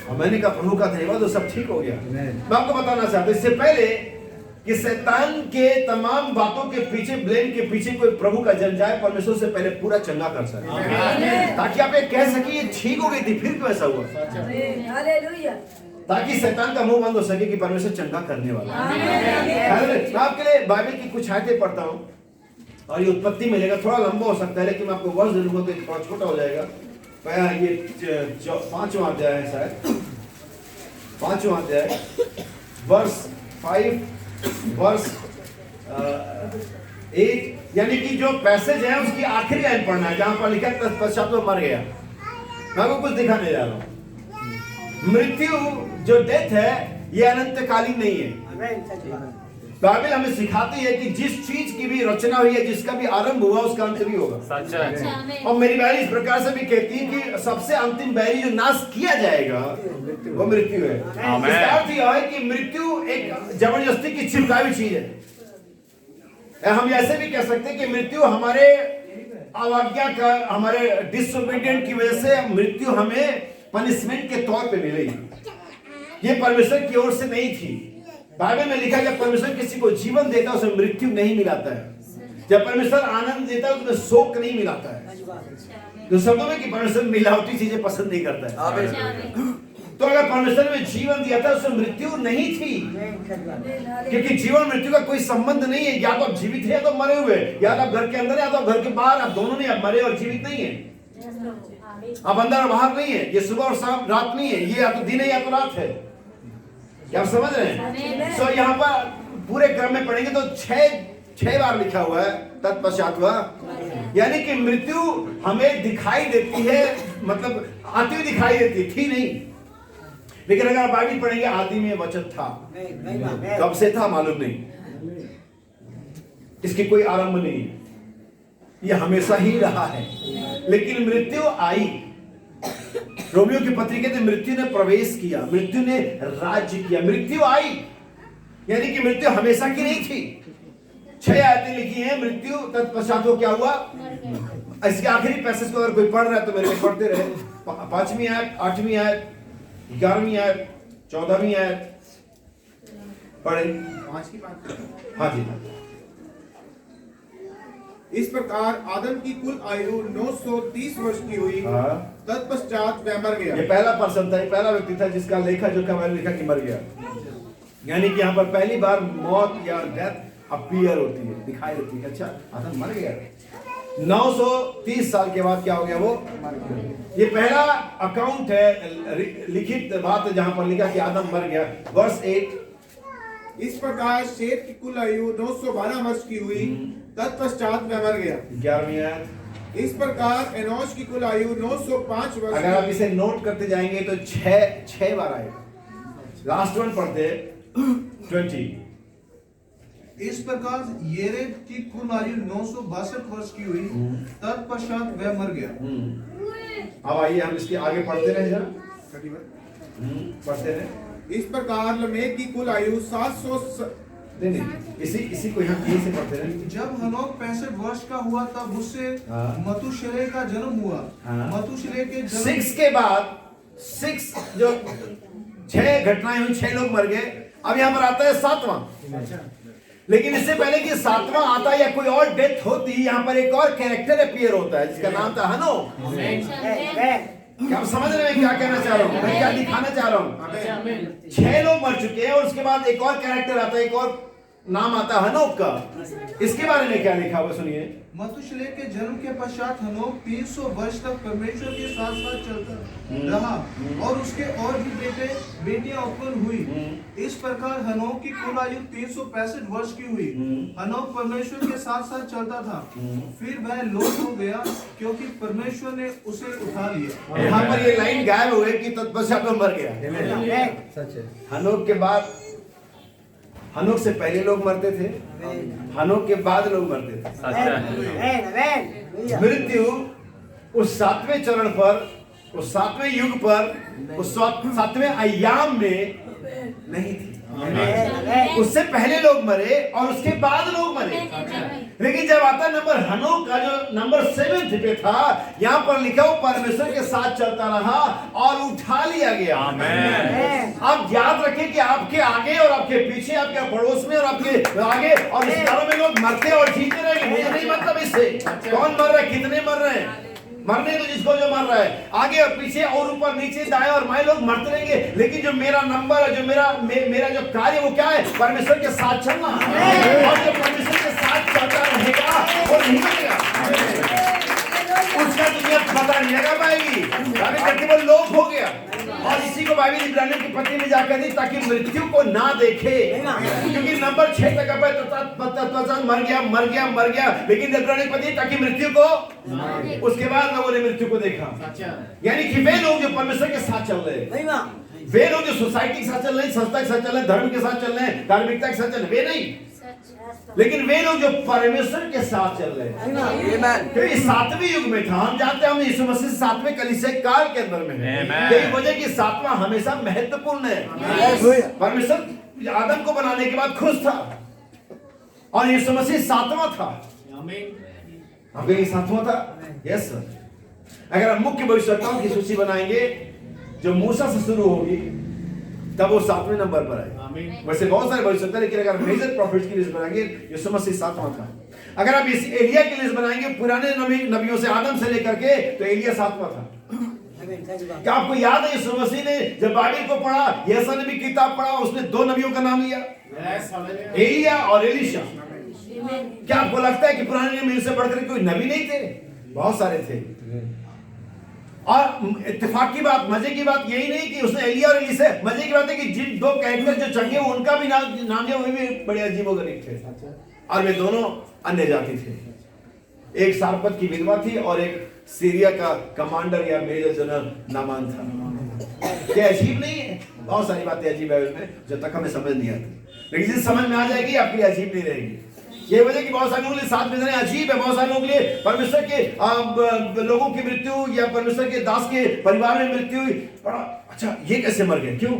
और मैंने कहा प्रभु का धन्यवाद, वो सब ठीक हो गया। मैं आपको बताना चाहता हूँ, इससे पहले कि शैतान के तमाम बातों के पीछे, ब्लेम के पीछे कोई प्रभु का जन जाए, परमेश्वर से पहले पूरा चंगा कर सके, ताकि आप ये कह सके ये ठीक हो गई थी, फिर क्यों ऐसा हुआ, ताकि शैतान का मुंह बंद हो सके कि परमेश्वर चंगा करने वाला है। मैं आपके लिए बाइबल की कुछ आयतें पढ़ता हूँ, और ये उत्पत्ति मिलेगा, थोड़ा लंबा हो सकता है, लेकिन मैं आपको वर्ष दूंगा तो थोड़ा छोटा हो जाएगा। ये 5वां अध्याय है, शायद 5वां अध्याय, वर्ष 5 वर्ष 8, यानी कि जो पैसेज है उसकी आखिरी लाइन पढ़ना है, जहां पर लिखा है तत्पश्चात वो मर गया। मैं आपको कुछ दिखाने जा रहा हूं। मृत्यु जो डेथ है ये अनंतकालीन नहीं है। बाइबल हमें सिखाती है कि जिस चीज की भी रचना हुई है, जिसका भी आरंभ हुआ, उसका अंत भी होगा। सच है। और मेरी बाइबल इस प्रकार से भी कहती है कि सबसे अंतिम बैरी जो नाश किया जाएगा वो मृत्यु है। इसका अर्थ यह है कि मृत्यु एक जबरदस्ती की चिपकाई हुई चीज है। हम ऐसे भी कह सकते हैं कि मृत्यु हमारे अवज्ञा का, हमारे डिसोबीडिएंट की वजह से मृत्यु हमें पनिशमेंट के तौर पे मिली। ये परमेश्वर की ओर से नहीं थी। बाइबल में लिखा है जब परमेश्वर किसी को जीवन देता है उसमें मृत्यु नहीं मिलाता है। जब परमेश्वर आनंद देता है उसमें शोक नहीं मिलाता है। जो शब्दों में कि परमेश्वर मिलावटी चीजें पसंद नहीं करता है। तो अगर परमेश्वर ने जीवन दिया था उसमें मृत्यु नहीं थी, क्योंकि जीवन मृत्यु का कोई संबंध नहीं है। या तो आप जीवित है या तो मरे हुए, या तो आप घर के अंदर या तो आप घर के बाहर, आप दोनों नहीं, आप मरे और जीवित नहीं है। आप अंदर और बाहर नहीं है। ये सुबह और शाम रात नहीं है, ये या तो दिन है या तो रात है। क्या आप समझ रहे हैं? सो यहाँ पर पूरे क्रम में पढ़ेंगे तो छह बार लिखा हुआ है तत्पश्चात हुआ, यानी कि मृत्यु हमें दिखाई देती है, मतलब आती हुई दिखाई देती थी नहीं। लेकिन अगर आप बाइबल पढ़ेंगे आदि में वचन था, कब से था मालूम नहीं, इसकी कोई आरंभ नहीं, ये हमेशा ही रहा है। लेकिन मृत्यु आई। रोमियो की पत्री कहते मृत्यु ने प्रवेश किया, मृत्यु ने राज्य किया, मृत्यु आई, यानी कि मृत्यु हमेशा की नहीं थी। 6 आयतें लिखी हैं, मृत्यु तत्पश्चात वो क्या हुआ। इसके आखिरी पैसेज को अगर कोई पढ़ रहा है तो मेरे को पढ़ते रहे। 5वीं आयत, 8वीं आयत, 11वीं आयत, 14वीं आयत पढ़े। 5 की बात। हाँ जी। इस प्रकार आदम की कुल आयु 930 वर्ष की हुई। तत्पश्चात वह मर गया। ये पहला पर्सन था, ये पहला व्यक्ति था जिसका लेखा जोखा मैंने लिखा कि मर गया। यानी कि यहाँ पर पहली बार मौत या डेथ अपीयर होती है, दिखाई देती है। अच्छा आदम मर गया। 930 साल के बाद क्या हो गया, वो मर गया। ये पहला अकाउंट है, लिखित बात है जहां पर लिखा कि आदम मर गया। वर्स 8। इस प्रकार शेत की कुल आयु 912 वर्ष की हुई। तत्पश्चात वह मर गया। 11वीं आयत। इस प्रकार एनोश की कुल आयु 905 वर्ष। अगर आप इसे नोट करते जाएंगे तो 6 बार आएगा। लास्ट वन पढ़ते 20। इस प्रकार येरेद की कुल आयु 962 वर्ष की हुई। तत्पश्चात वह मर गया। अब आइए हम इसके आगे पढ़ते रहे जरा, पढ़ते रहे। इस प्रकार लमेक की कुल आयु 700 नहीं इसी को यहाँ से पढ़ते रहे। जब हनोक 65 वर्ष का हुआ तब उससे मतुशेलह का जन्म हुआ। मतुशेलह के जन्म 6 के बाद 6 जो 6 घटनाएं हुई, 6 लोग मर गए। अब यहाँ पर आता है 7वां। लेकिन इससे पहले कि 7वां आता या कोई और डेथ होती, यहाँ पर एक और कैरेक्टर अपीयर होता है जिसका नाम था हनोक। क्या आप समझ रहे हैं क्या कहना चाह रहा हूँ, मैं क्या दिखाना चाह रहा हूँ। 6 लोग मर चुके हैं और उसके बाद एक और कैरेक्टर आता है, एक और नाम आता है हनोक का। इसके बारे में क्या लिखा हुआ सुनिए। मतुशेलह के जन्म के पश्चात हनोक 300 वर्ष तक परमेश्वर के साथ साथ चलता रहा और उसके और भी बेटे बेटियां उत्पन्न हुई। इस प्रकार हनोक की कुल आयु 365 वर्ष की हुई। हनोक परमेश्वर के साथ साथ चलता था, फिर वह लोप हो गया क्योंकि परमेश्वर ने उसे उठा लिया। यहाँ पर ये लाइन गायब हो गई कि तत्पश्चात वो मर गया। हनोक के बाद, हनोक से पहले लोग मरते थे, हनोक के बाद लोग मरते थे। मृत्यु उस 7वें चरण पर, उस 7वें युग पर, उस 7वें अय्याम में नहीं थी। उससे पहले लोग मरे और उसके बाद लोग मरे। लेकिन जब आता नंबर हनोक का जो नंबर 7 पे था, यहाँ पर लिखा वो परमेश्वर के साथ चलता रहा और उठा लिया गया। आप याद रखें कि आपके आगे और आपके पीछे, आपके पड़ोस में और आपके आगे और रिश्तेदारों में लोग मरते और जीते रहेंगे। मुझे नहीं मतलब इससे कौन मर रहा है, कितने मर रहे हैं। मरने तो जिसको जो मर रहा है, आगे और पीछे और ऊपर नीचे दाएं और बाएं लोग मरते रहेंगे। लेकिन जो मेरा नंबर है, जो मेरा जो कार्य, वो क्या है, परमेश्वर के साथ चलना। और जो परमेश्वर के साथ चलता रहेगा वो नहीं मरेगा, उसका दुनिया पता नहीं लगा पाएगी। वो लोप हो गया। और इसी को बाइबल इब्रानियों की पत्री में जाकर दी ताकि मृत्यु को ना देखे, क्योंकि नंबर 6 तक मर गया। लेकिन इब्रानियों की पत्री ताकि मृत्यु को, उसके बाद लोगों ने मृत्यु को देखा। यानी कि वे लोग जो परमेश्वर के साथ चल रहे हैं, वे लोग जो सोसाइटी के साथ चल रहे हैं, संस्था के साथ चल रहे हैं, धर्म के साथ चल रहे हैं, धार्मिकता के साथ चल रहे हैं, वे नहीं। लेकिन वे लोग जो परमेश्वर के साथ चल रहे हैं, क्योंकि 7वें युग में था। हम जानते हैं हम यीशु मसीह 7वें कलीसिया काल के अंदर में है। यही वजह कि 7वां हमेशा महत्वपूर्ण है। परमेश्वर आदम को बनाने के बाद खुश था और यीशु मसीह 7वां था। आपके 7वां था? Yes sir. अगर हम मुख्य भविष्यवक्ताओं की सूची बनाएंगे जो मूसा से शुरू होगी तब वो 7वें नंबर पर आएगी। वैसे बहुत सारे भविष्यवक्ता, लेकिन अगर मेजर प्रॉफिट्स की लिस्ट बनाएंगे यीशु मसीह 7वां था। अगर आप इस एलिया की लिस्ट बनाएंगे पुराने नबियों से आदम से लेकर के, तो एलिया 7वां था। क्या आपको याद है यीशु मसीह ने जब बाइबल को पढ़ा, यशायाह ने भी किताब पढ़ा, उसने 2 नबियों का नाम लिया, एलिया और एलीशा। क्या आपको लगता है कि पुराने नियम से बढ़कर कोई नबी नहीं थे? बहुत सारे थे। और इत्तेफाक की बात, मजे की बात यही नहीं कि उसने एलिया और एलीशा, मजे की बात है कि जिन 2 कैरेक्टर जो चंगे उनका भी नाम लिया, वो भी बड़े अजीबोगरीब थे और वे दोनों अन्य जाति थे। एक सारपत की विधवा थी और एक सीरिया का कमांडर या मेजर जनरल नामान था। क्या अजीब नहीं है? बहुत सारी बातें अजीब है उसमें, जब तक हमें समझ नहीं आती, लेकिन जिस समझ में आ जाएगी आपके लिए अजीब नहीं रहेगी। ये वजह कि बहुत सारे लोगों के लिए 7 महीने अजीब है, बहुत सारे लोगों के लिए परमेश्वर के लोगों की मृत्यु या परमेश्वर के दास के परिवार में मृत्यु हुई, बड़ा अच्छा ये कैसे मर गए, क्यों?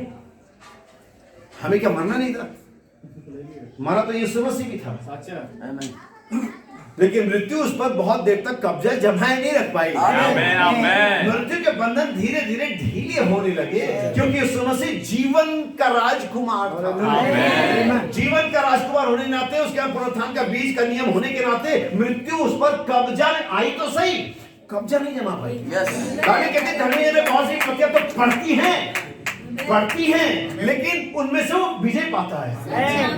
हमें क्या मरना नहीं था? मरा तो यीशु मसीह भी था, लेकिन मृत्यु उस पर बहुत देर तक कब्जा जमाए नहीं रख पाई। मृत्यु के बंधन धीरे धीरे ढीले होने लगे, क्योंकि यीशु मसीह जीवन का राजकुमार था। जीवन का राजकुमार होने के नाते, उसके पुनरुत्थान का बीज का नियम होने के नाते मृत्यु उस पर कब्जा में आई तो सही, कब्जा नहीं जमा पाई। कहते धर्मी में बहुत सी पत्तियां तो पड़ती हैं, लेकिन उनमें से वो विजय पाता है।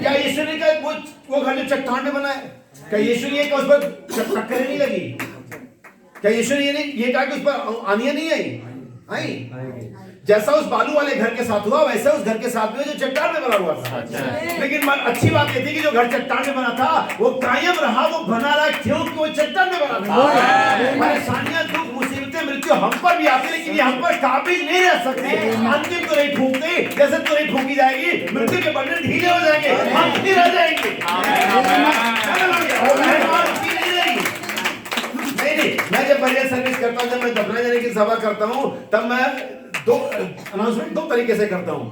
क्या यीशु ने कहा वो घर जो चट्टान में बना है, क्या यीशु ने कहा उस पर टक्कर नहीं लगी? क्या यीशु ने ये कहा कि उस पर आनियां नहीं आई? जैसा उस बालू वाले घर के साथ हुआ, वैसा उस घर के साथ भी जो चट्टान में बना हुआ था। लेकिन अच्छी बात ये थी कि जो घर चट्टान में बना था वो कायम रहा, वो बना रहा, क्योंकि वो चट्टान में बना था। परेशानियां, दुख, मुसीबतें, मृत्यु हम पर भी आती है, लेकिन ये हम पर काबिज नहीं रह सकते। अंतिम तो नहीं फूकते, जैसे तो नहीं फूकी जाएगी, मृत्यु के बंधन ढीले हो जाएंगे, हम फिर रह जाएंगे। नहीं, मैं जब बरिया सर्विस करता हूँ, जब मैं दफना जाने की सभा करता हूँ, तब मैं 2 अनाउंसमेंट 2 तरीके से करता हूँ।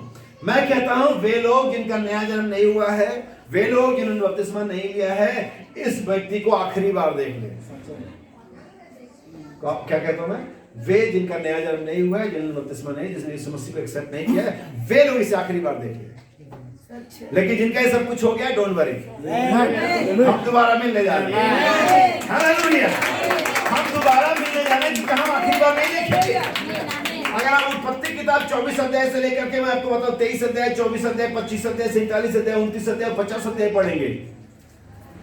मैं कहता हूँ वे लोग जिनका नया जन्म नहीं हुआ है, वे लोग जिन्होंने बपतिस्मा नहीं लिया है, इस व्यक्ति को आखिरी बार देख ले। क्या कहता हूँ मैं? वे जिनका नया जन्म नहीं हुआ है, जिन्होंने बपतिस्मा नहीं, जिसने यीशु मसीह को एक्सेप्ट नहीं किया है, वे लोग इसे आखिरी बार देख ले। लेकिन जिनका ये सब कुछ हो गया, डोंट वरी, हम दोबारा मिलने जा रहे हैं। हालेलुया, हम दोबारा मिलने जा रहे हैं, क्योंकि हम आखिरी बार नहीं देखेंगे। अगर आप उत्पत्ति किताब 24 अध्याय से लेकर के मैं आपको बताऊं 23 अध्याय, 24 अध्याय, 25 अध्याय, 47 अध्याय, 29 अध्याय, 50 अध्याय पढ़ेंगे।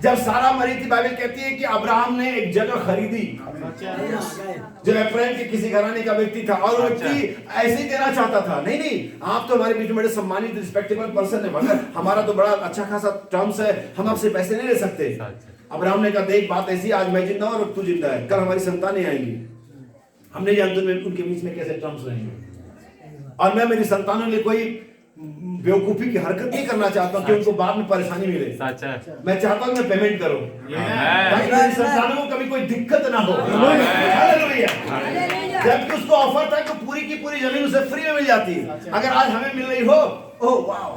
जब सारा मरी थी, बाइबल कहती है कि अब्राहम ने एक जगह खरीदी, जो अब्राहम के किसी घराने का व्यक्ति था, और वो व्यक्ति ऐसे ही देना चाहता था। नहीं, आप तो हमारे बीच में बड़े सम्मानित रिस्पेक्टेबल पर्सन है, मगर हमारा तो बड़ा अच्छा खासा टर्म्स है, हम आपसे पैसे नहीं ले सकते। अब्राहम ने कहा देख बात ऐसी, आज मैं जिंदा हूं और तू जिंदा है, कल हमारी संतानें आएंगी, हमने जानते उनके बीच में कैसे टर्म्स रहेंगे, और मैं मेरी संतानों ने कोई बेवकूफी की हरकत नहीं करना चाहता कि उनको बाद में परेशानी मिले। मैं चाहता हूं मैं पेमेंट करूं, ताकि मेरी संतानों को कभी कोई दिक्कत ना हो। हालेलुया। जब उसको ऑफर था कि पूरी की पूरी जमीन उसे फ्री में मिल जाती, अगर आज हमें मिल रही हो, ओह वाह,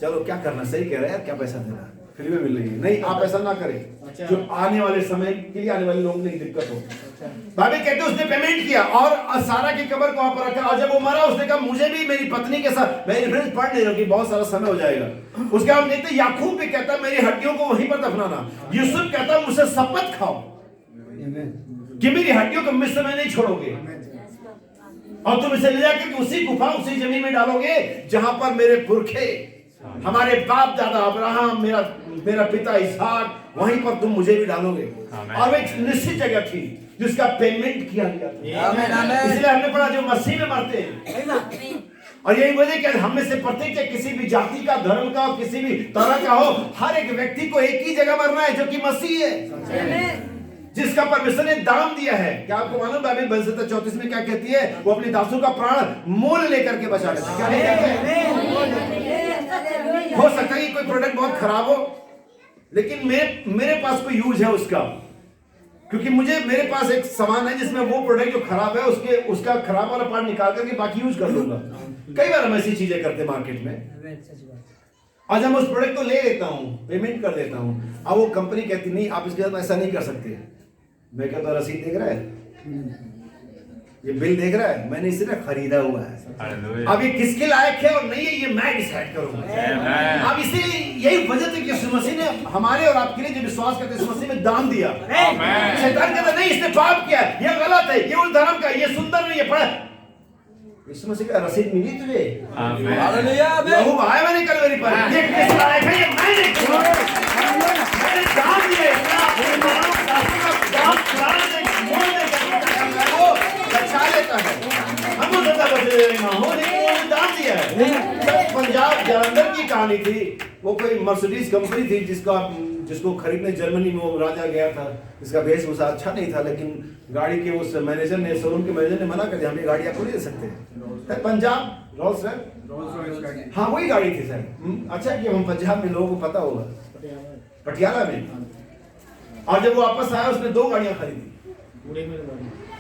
चलो क्या करना, सही कह रहे हैं, क्या पैसा देना, फ्री में मिल रही है। नहीं, आप ऐसा ना करें, जो आने वाले समय के लिए आने वाले लोगों को नहीं दिक्कत हो। बाइबल कहते हैं उसने पेमेंट किया और सारा की कब्र को वहां पर रखा, और जब वो मरा उसने कहा मुझे भी मेरी पत्नी के साथ, मैं रेफरेंस पढ़ नहीं रहा कि बहुत सारा समय हो जाएगा। उसके बाद देखते याकूब भी कहता मेरी हड्डियों को वहीं पर दफनाना, यूसुफ कहता मुझसे शपथ खाओ कि मेरी हड्डियों को मिस्र में नहीं छोड़ोगे, और तुम इसे ले जाकर उसी गुफा उसी जमीन में डालोगे जहां पर मेरे पुरखे, हमारे बाप दादा अब्राहम, मेरा पिता इसहाक, वहीं पर तुम मुझे भी डालोगे। और एक निश्चित जगह थी जिसका पेमेंट किया गया था। इसलिए हमने पढ़ा जो मसीह में मरते हैं, और यही वजह कि हम में से प्रत्येक किसी भी जाति का, धर्म का, किसी भी तरह का हो, हर एक व्यक्ति को एक ही जगह मरना है जो कि मसीह है, जिसका परमेश्वर ने दाम दिया है। क्या आपको मालूम बाइबल बलसता 34 में क्या कहती है? वो अपने दासों का प्राण मोल लेकर के बचा लेता है। क्या कहते हैं? हो सकता है कि कोई प्रोडक्ट बहुत खराब हो, लेकिन मेरे पास कोई यूज है उसका, क्योंकि मेरे पास एक सामान है जिसमें वो प्रोडक्ट जो खराब है उसका खराब वाला पार्ट निकाल करके बाकी यूज कर लूंगा। कई बार हम ऐसी चीजें करते मार्केट में, आज हम उस प्रोडक्ट को ले लेता हूं, पेमेंट कर देता हूं, अब वो कंपनी कहती नहीं आप इसके साथ ऐसा नहीं कर सकते। मैं कहता रसीद देख रहा है, ये बिल देख रहा है, मैंने इसे ना खरीदा हुआ है। हालेलुया। अब ये किसके लायक है और नहीं है ये मैं डिसाइड करूंगा। अब इसे यही वजह थी कि यीशु मसीह ने हमारे और आपके लिए जो विश्वास करते हैं यीशु मसीह में दान दिया। शैतान कहता नहीं इसने पाप किया, ये गलत है, ये उस धर्म का, ये सुंदर नहीं है, पढ़। यीशु मसीह का रसीद मिली तुझे? आमीन। हालेलुया। लहू बहाया मैंने कलवरी पर, ये किस लायक है ये मैंने दान दिया। बचा लेता है, हमको ज्यादा दान दिया है। पंजाब जालंधर की कहानी थी, वो कोई मर्सिडीज कंपनी थी जिसको खरीदने जर्मनी में वो राजा गया था। इसका वेशभूषा अच्छा नहीं था, लेकिन गाड़ी के उस मैनेजर ने, शोरूम के मैनेजर ने मना कर दिया, हम ये गाड़ी आपको नहीं दे सकते। पंजाब रोल्स रॉयस, हाँ वही गाड़ी थी सर। अच्छा कि हम पंजाब में लोगों को पता होगा, पटियाला में। और जब वो वापस आया उसने 2 गाड़ियां खरीदी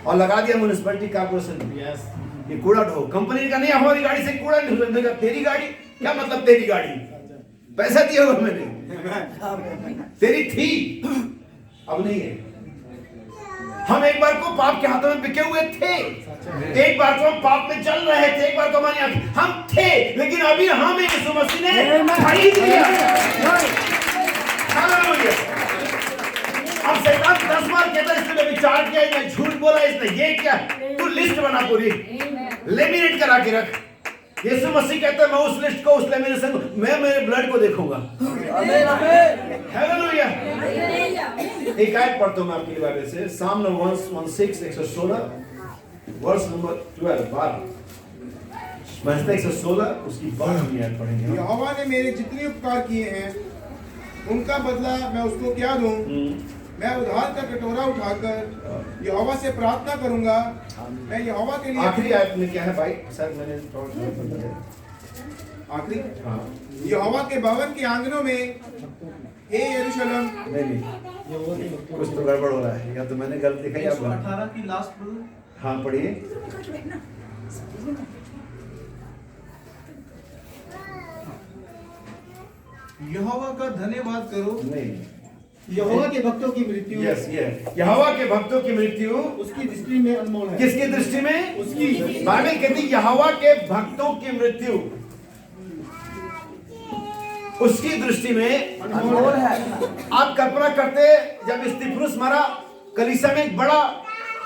और लगा दिया म्युनिसिपैलिटी कॉर्पोरेशन। ये कूड़ा ढो कंपनी का नहीं, हमारी गाड़ी से कूड़ा नहीं, तेरी गाड़ी क्या मतलब? तेरी गाड़ी पैसा दिया होगा मैंने, तेरी थी अब नहीं है। हम एक बार को पाप के हाथों में बिके हुए थे, एक बार को हम पाप में चल रहे थे, एक बार को हमारी हम थे, लेकिन अभी हमें यीशु मसीह ने खरीद लिया। हालेलुया। अब शैतान 10 बार कहता है इसने विचार किया, इसने झूठ बोला, इसने ये क्या, तू लिस्ट बना पूरी, लेमिनेट करा के रख। यीशु मसीह कहता है मैं उस लिस्ट को, उस लेमिनेशन को, मैं मेरे ब्लड को देखूंगा। हालेलुया। एक आयत पढ़ता हूं मैं आपके लिए बाइबल से, साम नंबर 116 वर्स नंबर 12 116 उसकी 12वीं आयत पढ़ेंगे। यहोवा ने मेरे जितने उपकार किए हैं उनका बदला मैं उसको क्या दूं? मैं उधार का कटोरा उठाकर यहोवा से प्रार्थना करूंगा। मैं यहोवा के लिए आखिरी आयत में क्या है भाई? सर मैंने आखिरी यहोवा के भवन के आंगनों में, हे यरूशलेम। नहीं कुछ तो गड़बड़ हो रहा है, या तो मैंने गलत लिखा या 118 की लास्ट बोलो। हाँ पढ़िए। यहोवा का धन्यवाद करो। नहीं, यहोवा के भक्तों की मृत्यु यस ये यहोवा के भक्तों की मृत्यु उसकी दृष्टि में अनमोल है। किसकी दृष्टि में? उसकी। बाइबल कहती है यहोवा के भक्तों की मृत्यु उसकी दृष्टि में अनमोल है। आप कल्पना करते जब स्तिफनुस मरा, कलीसिया में एक बड़ा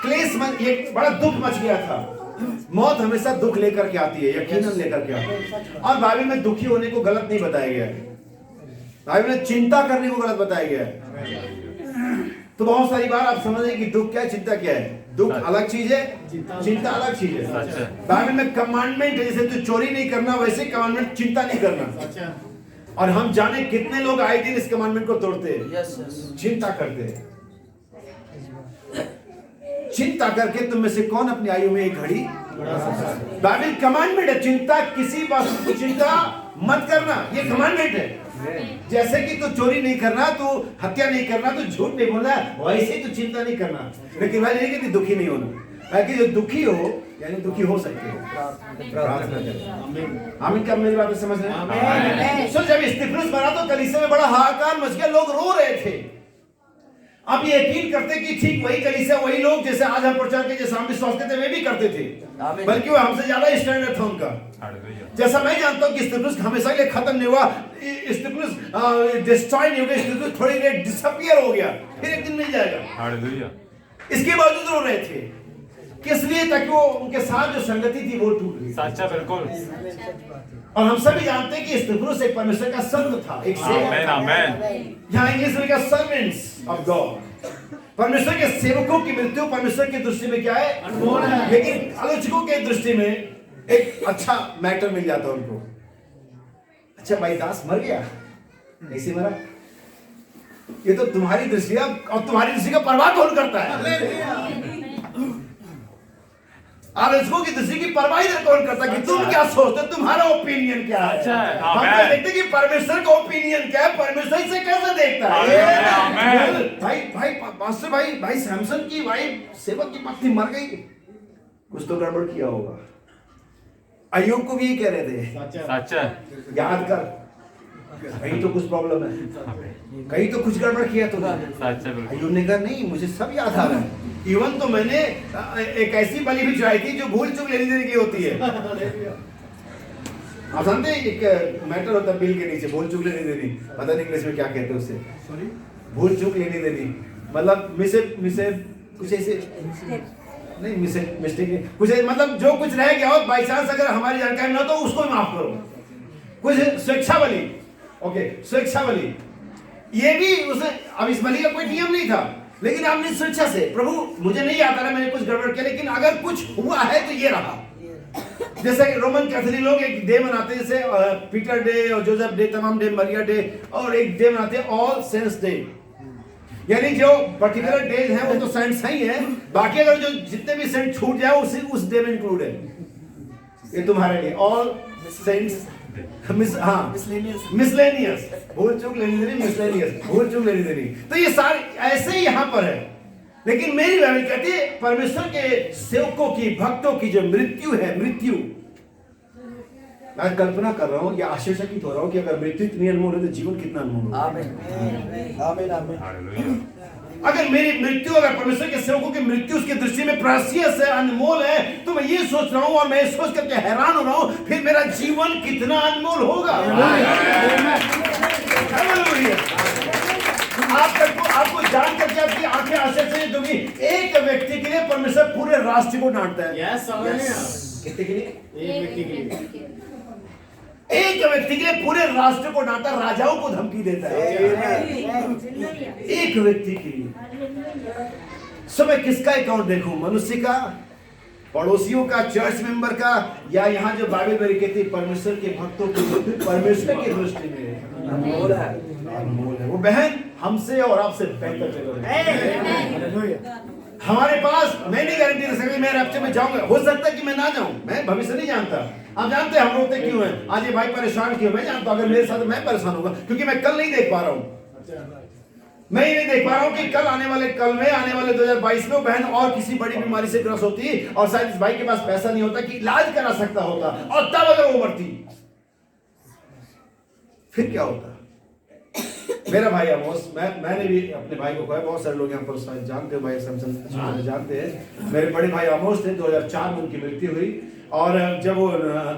क्लेश, एक बड़ा दुख मच गया था। मौत हमेशा दुख लेकर के आती है, यकीनन लेकर के आती है। और बाइबल में दुखी होने को गलत नहीं बताया गया है, बाइबल में चिंता करने को गलत बताया गया है। तो बहुत सारी बार आप समझ रहे कि दुख क्या है, चिंता क्या है। दुख अलग चीज है, चिंता अलग चीज है। बाइबल में कमांडमेंट है, जैसे तू चोरी नहीं करना, वैसे कमांडमेंट चिंता नहीं करना। और हम जाने कितने लोग आए दिन इस कमांडमेंट को तोड़ते हैं, चिंता करते हैं। चिंता करके तुम में से कौन अपनी आयु में एक घड़ी? बाइबल कमांडमेंट है, चिंता किसी बात की चिंता मत करना, ये कमांडमेंट है। जैसे कि तू चोरी नहीं करना, तू हत्या नहीं करना, तू झूठ नहीं बोलना, वैसे ही तू चिंता नहीं करना। लेकिन भाई नहीं कि दुखी नहीं होना, ताकि जो दुखी हो यानी दुखी हो सकते हो, प्रार्थना करें। आमीन। क्या मेरी बात समझ रहे हैं? सो जब स्तिफनुस मरा तो कलीसिया में बड़ा हाहाकार मच गया, लोग रो रहे थे। आप ये यकीन करते कि ठीक वही कलीसिया, वही लोग जैसे आज हम प्रचार के जैसे हम विश्वास करते वे भी करते थे, बल्कि वो हमसे ज्यादा स्टैंडर्ड था उनका। जैसा मैं जानता हूं कि स्तिफनुस हमेशा के लिए खत्म नहीं हुआ, स्तिफनुस डिस्ट्रॉय नहीं हो गया, स्तिफनुस थोड़ी देर डिसअपीयर हो गया, फिर एक दिन मिल जाएगा। इसके बावजूद रो रहे थे, किस लिए? ताकि वो उनके साथ जो संगति थी वो टूट गई। सच्चा, बिल्कुल। और हम सभी जानते हैं कि स्तिफनुस एक परमेश्वर का संत था, एक सेवक था। यहाँ इंग्लिश में क्या? Servants of God. परमेश्वर के सेवकों की मृत्यु परमेश्वर की दृष्टि में क्या है? अनमोल है। लेकिन आलोचकों के दृष्टि में एक अच्छा मैटर मिल जाता उनको। अच्छा भाई दास मर गया, कैसे मरा? ये तो तुम्हारी दृष्टि है, और तुम्हारी दृष्टि का परवाह कौन करता है? आलोचकों की दृष्टि की परवाह कौन करता है कि तुम क्या सोचते हो, तुम्हारा ओपिनियन क्या है? अच्छा, हम तो देखते कि परमेश्वर का ओपिनियन क्या है, परमेश्वर इसे कैसे देखता है। भाई सैमसन की वाइफ, सेवक की पत्नी मर गई, कुछ तो गड़बड़ किया होगा। अय्यूब को भी ये कह रहे थे, सच्चा, याद कर, कहीं तो कुछ प्रॉब्लम है, कहीं तो कुछ गड़बड़ किया तूने। सच्चा, बिल्कुल। अय्यूब ने कहा नहीं, मुझे सब याद आ रहा है। इवन तो मैंने एक ऐसी बलि भी चढ़ाई थी जो भूल चूक लेनी देनी की होती है। आप जानते हैं एक मैटर होता है बिल के नीचे, भूल चूक लेनी देनी, पता नहीं इंग्लिश में क्या कहते हैं उसे, भूल चूक लेनी देनी, मतलब मिसे कुछ ऐसे नहीं, मिस्टेक कुछ मतलब जो कुछ रह गया हो बाई चांस अगर हमारी जानकारी ना हो तो उसको भी माफ करो। कुछ स्वेच्छा बलि, ओके स्वेच्छा बलि, ये भी उसे, अब इस बलि का कोई नियम नहीं था लेकिन आपने स्वेच्छा से, प्रभु मुझे नहीं आता था मैंने कुछ गड़बड़ किया लेकिन अगर कुछ हुआ है तो ये रहा। जैसे कि रोमन कैथोलिक लोग एक डे मनाते हैं जैसे पीटर डे और जोसेफ डे, तमाम डे, मरिया डे, और एक डे मनाते हैं ऑल सेंट्स डे, यानी जो पर्टिकुलर डेज हैं वो तो सेंट्स ही है, बाकी अगर जो जितने भी सेंट छूट जाए उस डे में इंक्लूड है। ये तुम्हारे लिए ऑल सेंट्स मिसलेनियस, भूल चूक लेनी देनी, मिसलेनियस भूल चूक लेनी देनी, तो ये सारे ऐसे ही यहां पर है। लेकिन मेरी बाइबल कहती है परमेश्वर के सेवकों की, भक्तों की जो मृत्यु है, मृत्यु, मैं कल्पना कर रहा हूं या आश्चर्यचकित हो रहा हूं कि अगर मृत्यु इतनी अनमोल है तो जीवन कितना अनमोल होगा। आमीन आमीन। अगर मेरी मृत्यु, अगर परमेश्वर के सेवकों की मृत्यु उसकी दृष्टि में प्रेशियस है, अनमोल है, तो मैं ये सोच रहा हूं और मैं सोच करके हैरान हो रहा हूं फिर मेरा जीवन कितना अनमोल होगा। आपको जान करके आपकी आंखें आश्चर्यचकित होगी, एक व्यक्ति के लिए परमेश्वर पूरे राष्ट्र को डांटता है। कितने के लिए? एक व्यक्ति के लिए, एक व्यक्ति के लिए पूरे राष्ट्र को डांटा, राजाओं को धमकी देता है, एक व्यक्ति के लिए। सो मैं किसका अकाउंट देखूं, मनुष्य का, पड़ोसियों का, चर्च मेंबर का, या यहाँ जो बाइबल में लिखी थी परमेश्वर के भक्तों की, परमेश्वर की दृष्टि में अनमोल है, अनमोल है। वो बहन हमसे और आपसे बेहतर जगह। हमारे पास, मैं नहीं गारंटी दे सकती मैं रैप्चर में जाऊंगा, हो सकता है कि मैं ना जाऊं, मैं भविष्य नहीं जानता। आप जानते हैं हम रोते क्यों हैं, आज ये भाई परेशान क्यों, मैं जानता हूं अगर मेरे साथ मैं परेशान होगा क्योंकि मैं कल नहीं देख पा रहा हूं। मैं ये नहीं देख पा रहा हूं कि कल आने वाले 2022 में वो बहन और किसी बड़ी बीमारी से ग्रस्त होती और शायद इस भाई के पास पैसा नहीं होता कि इलाज करा सकता होता, और तब अगर वो मरती फिर क्या होता। मेरा भाई आमोस, मैंने भी अपने भाई को खोया, बहुत सारे लोग यहाँ पर शायद जानते हो, भाई सैमसन जानते हैं। मेरे बड़े भाई आमोस थे, 2004 में उनकी मृत्यु हुई, और जब वो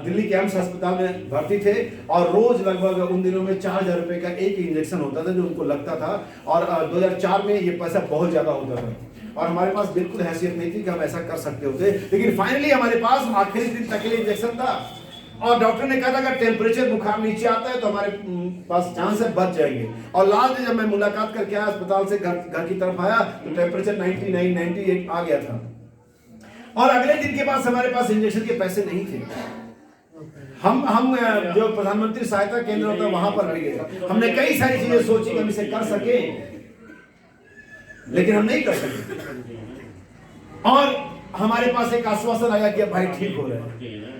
दिल्ली के एम्स अस्पताल में भर्ती थे और रोज लगभग उन दिनों में 4000 रुपए का एक इंजेक्शन होता था जो उनको लगता था, और 2004 में ये पैसा बहुत ज्यादा होता था और हमारे पास बिल्कुल हैसियत नहीं थी कि हम ऐसा कर सकते होते, लेकिन फाइनली हमारे पास आखिरी दिन तक के लिए इंजेक्शन था और डॉक्टर ने कहा था अगर टेम्परेचर बुखार नीचे आता है तो हमारे पास चांस है बच जाएंगे। और लास्ट जब मैं मुलाकात करके आया अस्पताल से घर की तरफ आया तो टेम्परेचर 99, 98 आ गया था, और अगले दिन के बाद हमारे पास इंजेक्शन के पैसे नहीं थे। हम जो प्रधानमंत्री सहायता केंद्र होता है वहां पर अड़ गए। हमने कई सारी चीजें सोची कि हम इसे कर सके, लेकिन हम नहीं कर सके, और हमारे पास एक आश्वासन आया कि भाई ठीक हो रहा है,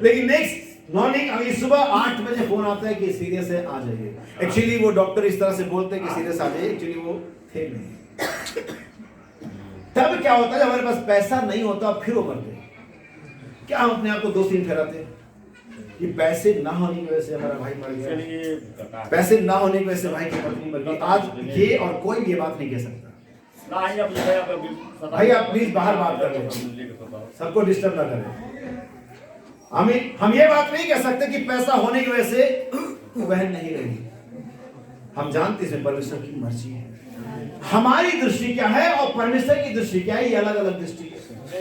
लेकिन नेक्स्ट मॉर्निंग अगली सुबह 8 बजे फोन आता है कि सीरियस है, आ जाइए। एक्चुअली वो डॉक्टर इस तरह से बोलते हैं कि सीरियस आ जाइए, एक्चुअली वो थे नहीं। तब क्या होता है, हमारे पास पैसा नहीं होता फिर वो मरते। क्या हम अपने आप को दोषी ठहराते कि पैसे ना होने की वजह से हमारा भाई मर गया, पैसे ना होने की वजह से भाई की पत्नी मर गई। आज ये और कोई ये बात नहीं कह सकता। भाई आप प्लीज बाहर बात कर रहे, सबको डिस्टर्ब ना करें। हम ये बात नहीं कह सकते कि पैसा होने की वजह से बहन नहीं रही। हम जानते हैं परमेश्वर की मर्जी है, हमारी दृष्टि क्या है और परमेश्वर की दृष्टि क्या है, ये अलग अलग दृष्टि है।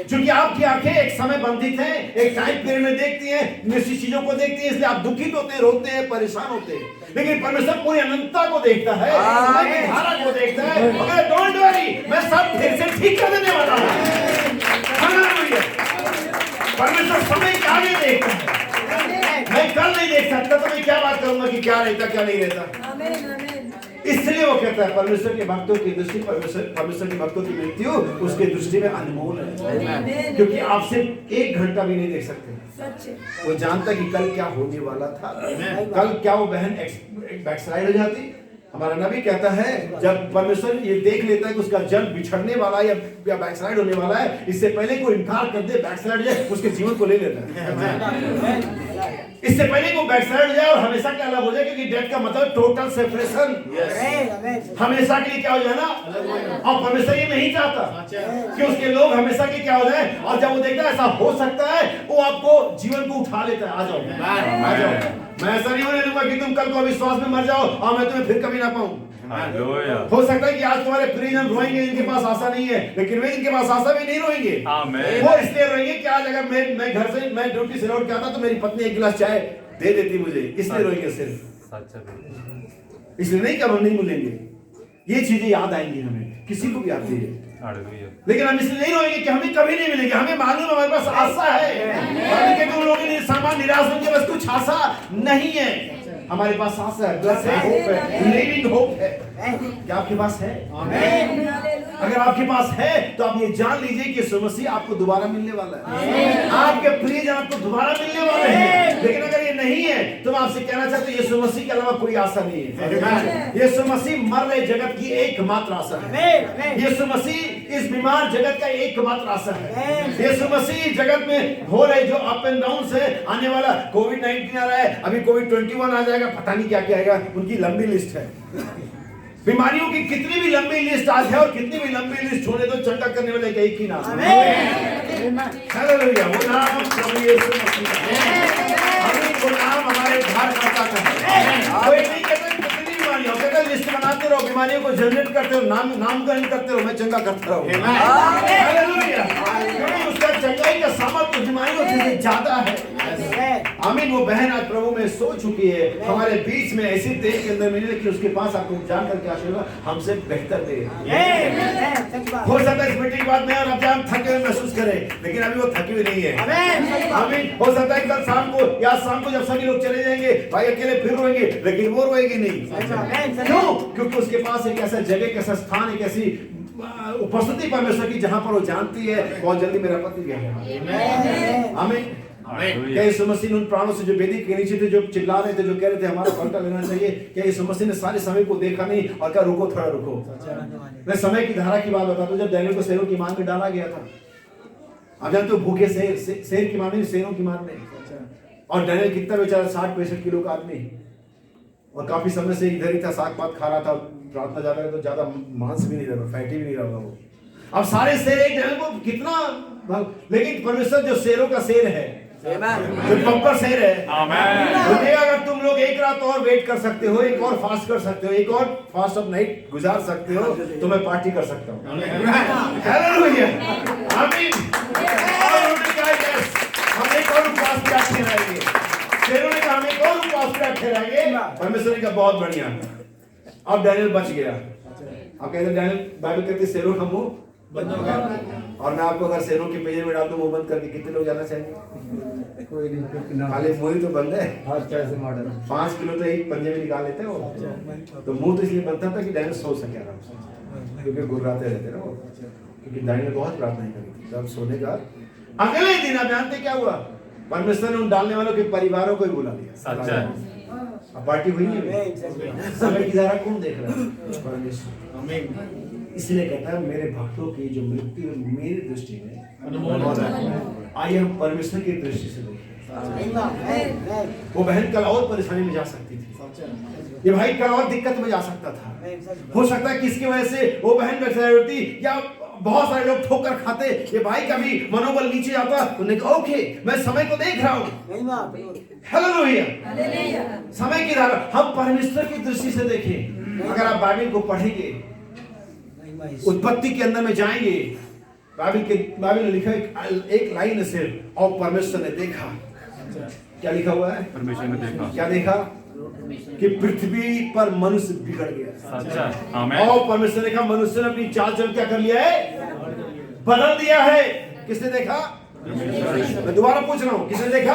क्योंकि आपकी आंखें एक समय बंधित हैं, एक टाइम पीरियड में देखती हैं, निश्चित चीजों को देखती हैं, इसलिए आप दुखित होते हैं, रोते हैं, परेशान होते हैं। लेकिन परमेश्वर पूरी अनंतता को देखता है, समय की धारा को देखता है। मगर डोंट वरी, मैं सब फिर से ठीक कर देने वाला हूं। परमेश्वर समय के आगे देखता है, मैं कल नहीं देख सकता तो मैं क्या बात करूंगा कि क्या रहता क्या नहीं रहता। इसलिए वो कहता है परमेश्वर के भक्तों की दृष्टि, परमेश्वर के भक्तों की मृत्यु उसके दृष्टि में अनमोल है, क्योंकि आप सिर्फ 1 घंटा भी नहीं देख सकते। वो जानता कि कल क्या होने वाला था, कल क्या वो बहन बैकस्लाइड हो जाती। हमारा नबी कहता है जब परमेश्वर ये देख लेता है कि उसका जन बिछड़ने वाला है या बैकस्लाइड होने वाला है, इससे पहले कोई इनकार कर दे, बैकस्लाइड जाए, उसके जीवन को ले लेता है। इससे पहले वो बैकसाइड हो जाए और हमेशा के अलग हो जाए, क्योंकि डेथ का मतलब टोटल सेपरेशन, हमेशा के लिए क्या हो जाए ना। और परमेश्वर ये नहीं चाहता कि उसके लोग हमेशा के क्या हो जाए। और जब वो देखता है ऐसा हो सकता है, वो आपको जीवन को उठा लेता है। आ जाओ, आ जाओ। मैं ऐसा नहीं होने दूंगा कि तुम कल को अविश्वास में मर जाओ और मैं तुम्हें फिर कभी ना पाऊं। हो सकता है कि आज तुम्हारे परिजन रोएंगे, इनके पास आशा नहीं है, लेकिन वे इनके पास आशा भी नहीं रोएंगे। वो इसलिए रोएंगे कि आज अगर मैं घर से मैं ड्यूटी से लौट के आता तो मेरी पत्नी एक गिलास चाय दे देती मुझे, इसलिए रोएंगे सिर्फ। इसलिए नहीं कि हम नहीं मिलेंगे, ये चीजें याद आएंगी हमें, किसी को भी आती है, लेकिन हम इसलिए नहीं रोएंगे कि हमें कभी नहीं मिलेंगे। हमें मालूम है हमारे पास आशा है, तुम लोगों के सामान निराश होंगे, बस कुछ आशा नहीं है। हमारे पास आशा है, ब्लेस्ड होप है, लिविंग होप है। क्या आपके पास है? अगर आपके पास है तो आप ये जान लीजिए कि यीशु मसीह आपको दोबारा मिलने वाला है, आपके प्रियजन आपको दोबारा मिलने वाले हैं। लेकिन अगर ये नहीं है तो मैं आपसे कहना चाहता हूं यीशु मसीह के अलावा कोई आशा नहीं है। यीशु मसीह मर रहे जगत की एकमात्र आशा है। यीशु मसीह इस बीमार जगत का एकमात्र आशा है। यीशु मसीह जगत में हो रहे जो अप एंड डाउन से आने वाला कोविड-19 आ रहा है, अभी कोविड-21 आ जाएगा, पता नहीं क्या क्या आएगा, उनकी लंबी लिस्ट है। बीमारियों की कितनी भी लंबी लिस्ट आज है और कितनी भी लंबी लिस्ट होने तो चंगा करने वाले का एक ही नाम है। हालेलुया, वो नाम प्रभु यीशु मसीह है। वो नाम हमारे भारत माता का है। कोई नहीं कहता कितनी बीमारियां, कहता लिस्ट बनाते रहो, बीमारियों को जनरेट करते रहो, नामकरण करते रहो, मैं चंगा करता रहूं। हालेलुया, क्योंकि उसका चंगाई का सामर्थ्य बीमारियों से ज्यादा है। आमीन। वो बहन आज प्रभु में सो चुकी है, हमारे बीच में ऐसी देर के अंदर मिली कि उसके पास आपको जान करके आशीर्वाद हमसे बेहतर दे। हो सकता है इस मीटिंग के बाद में और अब हम थके हुए महसूस करें, लेकिन अभी वो थकी हुई नहीं है। आमीन। हो सकता है कल शाम को या शाम को जब सभी लोग चले जाएंगे, भाई अकेले फिर रोएंगे, लेकिन वो रोएगी नहीं। क्यों? क्योंकि उसके पास एक ऐसा जगह, एक ऐसा स्थान, एक ऐसी उपस्थिति परमेश्वर की जहां पर वो जानती है बहुत जल्दी मेरा पति गया है। आमीन। क्या यीशु मसीह उन प्राणों से जो वेदी के नीचे थे, जो चिल्ला रहे थे, जो कह रहे थे हमारा पलटा लेना चाहिए, क्या यीशु मसीह ने सारे समय को देखा नहीं और क्या रुको, थोड़ा रुको। मैं समय की धारा की बात बताता हूं। जब डैनियल को शेरों की मार में डाला गया था, आप जानते हो, भूखे शेर की मार में, शेरों की मार में, और डैनियल कितना बेचारा 60-65 किलो का आदमी, और काफी समय से इधर ही था, साग पात खा रहा था, प्रार्थना जा रहा है तो ज्यादा मांस भी नहीं रहा, फैटी भी नहीं रहा वो। अब सारे शेर एक डैनियल को कितना, लेकिन परमेश्वर जो शेरों का शेर है, जो बम्पर शेर है, अगर तुम लोग एक रात और वेट कर सकते हो, एक और फास्ट कर सकते हो, एक और फास्ट ऑफ नाइट गुजार सकते हो, तो मैं पार्टी कर सकता हूँ। हालेलुया, आमीन। हम एक और उपवास पे रखे रहेंगे। शेरों ने कहा हम एक और उपवास पे रखे रहेंगे, परमेश्वर ने कहा बहुत बढ़िया। अब डैनियल बच गया। आप कहते डैनियल, बाइबल कहती है शेरों का मुंह बंद हो गया। और मैं आपको अगर शेरों के पेजे में डाल दूं मुंह बंद करके, कितने लोग जाना चाहेंगे? कोई नहीं, खाली मुंह ही तो बंद है। 5 किलो तो एक पंजे में निकाल लेते हैं वो, तो मुंह तो इसलिए बनता था कि डैनियल सो सके आराम से, क्योंकि गुर्राते रहते ना वो, क्योंकि डैनियल बहुत प्रार्थना करी थी। जब सोने का अगले दिन आप जानते क्या हुआ? परमेश्वर ने उन डालने वालों के परिवारों को ही बुला लिया। अब पार्टी हुई है। समय की धारा कौन देख रहा है? परमेश्वर। इसलिए कहता है मेरे भक्तों की जो मृत्यु मेरी दृष्टि में, आइए हम परमेश्वर की दृष्टि से देखें। वो बहन कल और परेशानी में जा सकती थी, ये भाई कल और दिक्कत में जा सकता था। हो सकता है कि इसकी वजह से वो बहन बेचैन होती, या बहुत सारे लोग ठोकर खाते, ये भाई का भी मनोबल नीचे आता। उन्होंने कहा ओके, मैं समय को देख रहा हूँ। हालेलुया, समय की धारा हम परमेश्वर की दृष्टि से देखें। अगर आप बाइबल को पढ़ेंगे, उत्पत्ति के अंदर में जाएंगे, बाइबल में लिखा एक लाइन है सिर्फ, और परमेश्वर ने देखा। क्या लिखा हुआ है? परमेश्वर ने देखा। क्या देखा? कि पृथ्वी पर मनुष्य बिगड़ गया। और परमेश्वर ने कहा मनुष्य ने अपनी चाल चल क्या कर लिया है? बदल दिया है। किसने देखा? मैं दोबारा पूछ रहा हूँ, किसने देखा?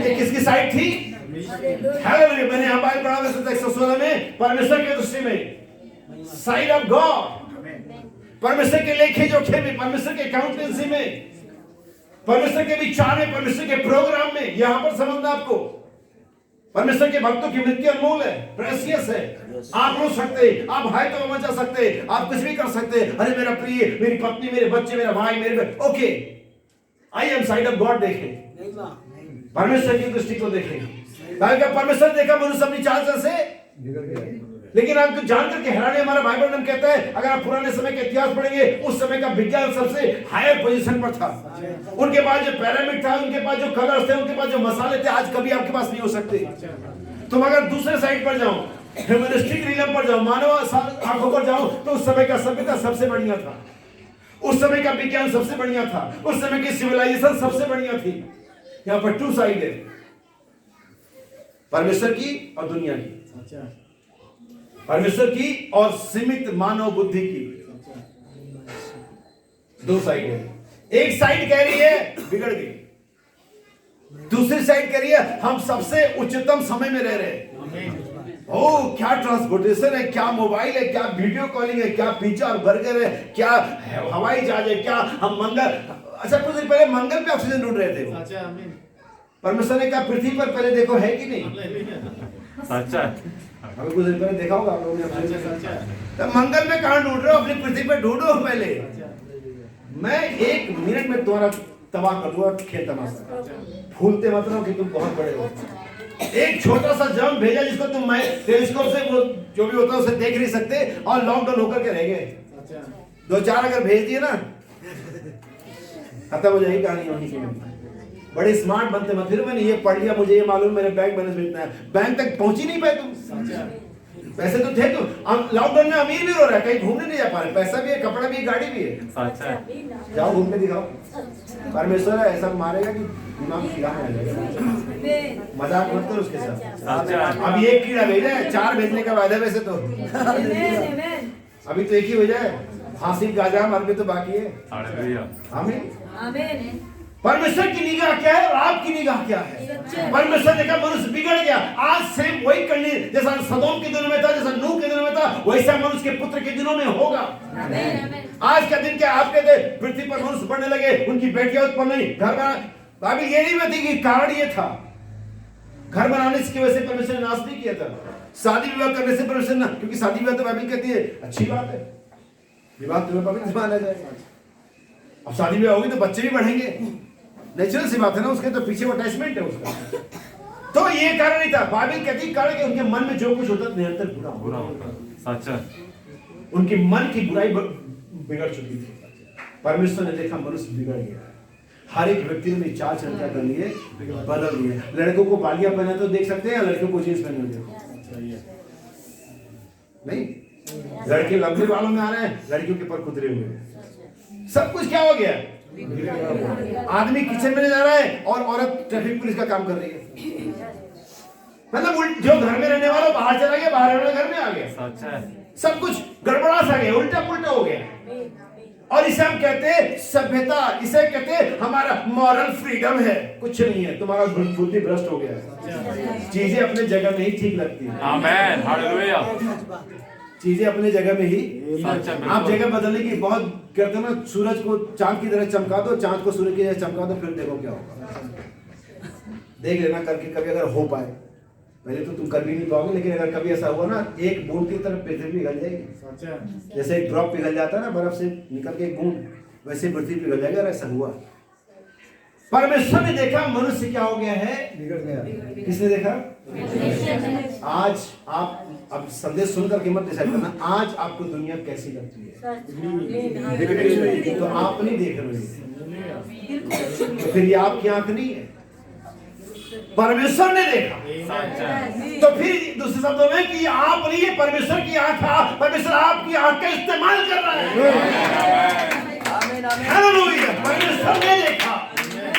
ये किसकी साइड थी? हालेलुया। मैंने यहाँ बाइबल पढ़ा 116 में, परमेश्वर की दृष्टि में, साइड ऑफ गॉड, परमेश्वर के लेखे जोखे में, परमेश्वर के काउंटेंसी में, परमेश्वर के विचार में, परमेश्वर के प्रोग्राम में। यहां पर समझना आपको, परमेश्वर के भक्तों की मृत्यु अनमोल है, प्रेशियस है। आप रो सकते, आप हाय तो मचा सकते, आप कुछ भी कर सकते। अरे मेरा प्रिय, मेरी पत्नी, मेरे बच्चे, मेरा भाई, मेरे okay, I am side of God देखें। परमेश्वर की दृष्टि को देखेंगे। परमेश्वर ने देखा मनुष्य अपनी चाल से, लेकिन आप जानकर के हैरानी, हमारा बाइबल में कहता है, अगर आप पुराने समय का इतिहास पढ़ेंगे, उस समय का विज्ञान सबसे हायर पोजीशन पर था। उनके पास जो पिरामिड था, उनके पास जो कलर्स थे, उनके पास जो मसाले थे, आज कभी आपके पास नहीं हो सकते। तुम अगर दूसरे साइड पर जाओ, ह्यूमनिस्टिक रिलम पर जाओ, मानव आंखों पर जाओ, तो उस समय का सभ्यता सबसे बढ़िया था, उस समय का विज्ञान सबसे बढ़िया था, उस समय की सिविलाइजेशन सबसे बढ़िया थी। यहाँ पर टू साइड है, परमेश्वर की और दुनिया की, परमेश्वर की और सीमित मानव बुद्धि की, दो साइड है। एक साइड कह रही है बिगड़ गई, दूसरी साइड कह रही है हम सबसे उच्चतम समय में रह रहे हैं। ओ क्या ट्रांसपोर्टेशन है, क्या मोबाइल है, क्या वीडियो कॉलिंग है, क्या पिज्जा और बर्गर है, क्या हवाई जहाज है, क्या हम मंगल, अच्छा कुछ दिन पहले मंगल पे ऑक्सीजन ढूंढ रहे थे। परमेश्वर ने कहा पृथ्वी पर पहले देखो है कि नहीं। अच्छा, अभी कुछ दिन पहले देखा होगा आप लोगों ने, तो मंगल में कहां ढूंढ रहे हो, अपनी पृथ्वी पे ढूंढो पहले। मैं 1 मिनट में तुम्हारा तबाह कर दूंगा खेल तमाशा, भूलते मत रहो कि तुम बहुत बड़े हो। एक छोटा सा जर्म भेजा जिसको तुम मैं टेलीस्कोप से वो जो भी होता है उसे देख नहीं सकते, और लॉकडाउन होकर के रह गए। 2-4 अगर भेज दिए ना, खत्म हो जाएगी कहानी वहीं की। बड़े स्मार्ट बनते मत, फिर मैंने ये पढ़ लिया, मुझे ये मालूम, मेरे बैंक बैलेंस में इतना है, बैंक तक पहुंच ही नहीं पाए तुम। पैसे तो थे, तुम लॉकडाउन में अमीर भी हो रहा है, कहीं घूमने नहीं जा पा रहे, पैसा भी है, कपड़ा भी है, गाड़ी भी है। जाओ घूम के दिखाओ। परमेश्वर ऐसा मारेगा कि दिमाग खिलाने आ जाएगा। मजाक मत करो उसके साथ। अब ये कीड़ा भेजा है, 4 भेजने का वादा वैसे तो, अभी तो एक ही भेजा है, फांसी गाजा मर के तो बाकी है। आमीन। परमेश्वर की निगाह क्या है और आपकी निगाह क्या है? परमेश्वर ने कहा मनुष्य बिगड़ गया, आज से वही करनी, जैसा सदोम के दिनों में था, जैसा नूह के दिनों में था, वैसा मनुष्य के पुत्र के दिनों में होगा। आज का दिन क्या, आपके दिन पृथ्वी पर मनुष्य बढ़ने लगे, उनकी बेटियां उत्पन्न नहीं, घर बना। बाइबल ये नहीं बताती कि कारण ये था, घर बनाने की वजह से परमेश्वर ने नाश नहीं किया था, शादी विवाह करने से परमेश्वर ने, क्योंकि शादी विवाह तो बाइबल कहती है अच्छी बात है, विवाह तुम्हें पवित्र माना जाएगा। अब शादी विवाह होगी तो बच्चे भी बढ़ेंगे, नेचुरल सी बात है ना, उसके तो पीछे अटैचमेंट है उसका। तो ये कारण नहीं था, बाइबल कहती कारण कि उनके मन में जो कुछ होता निरंतर बुरा होता। अच्छा, उनकी मन की बुराई बिगड़ चुकी थी। परमेश्वर ने देखा मनुष्य बिगड़ गया, हर एक व्यक्ति ने चाल चर्चा कर लिए, बदल लिए। लड़कों को बालियां पहना तो देख सकते हैं, लड़कियों को जींस पहने देखो नहीं, लड़के लंबे बालों में आ रहे हैं, लड़कियों के पर कुतरे हुए हैं। सब कुछ क्या हो गया, आदमी किचन में जा रहा है और औरत ट्रैफिक पुलिस का काम कर रही है। मतलब जो घर में रहने वाला बाहर चला गया, बाहर वाला घर में आ गया, सब कुछ गड़बड़ा सा गया, उल्टा पुल्टा हो गया। और इसे हम कहते हैं सभ्यता, इसे कहते हैं हमारा मॉरल फ्रीडम है। कुछ नहीं है, तुम्हारा बुद्धि भ्रष्ट हो गया, चीजें अपने जगह में ही ठीक लगती है। आमीन, हालेलुया। चीजें अपने जगह में ही, आप जगह बदलने की बहुत करते हो ना, सूरज को चांद की तरह चमका दो, चांद को सूरज की तरह चमका दो, फिर देखो क्या होगा। देख लेना करके कभी अगर हो पाए, पहले तो तुम कर भी नहीं पाओगे, लेकिन अगर कभी ऐसा हुआ ना, एक बूंद की तरफ पृथ्वी पिघल जाएगी। जैसे एक ड्रॉप पिघल जाता है ना बर्फ से निकल के एक बूंद, वैसे पृथ्वी पिघल जाएगी। और ऐसा हुआ, परमेश्वर ने देखा मनुष्य क्या हो गया है, बिगड़ गया। किसने देखा? आज आप अब संदेश सुनकर के मत डिसाइड करना, आज आपको दुनिया कैसी लगती है, तो आप नहीं देख रहे, तो फिर ये आपकी आंख नहीं है, परमेश्वर ने देखा। तो फिर दूसरे शब्दों में कि आप नहीं है, परमेश्वर की आंख, परमेश्वर आपकी आंख का इस्तेमाल कर रहा है। हालेलुया, परमेश्वर ने देखा।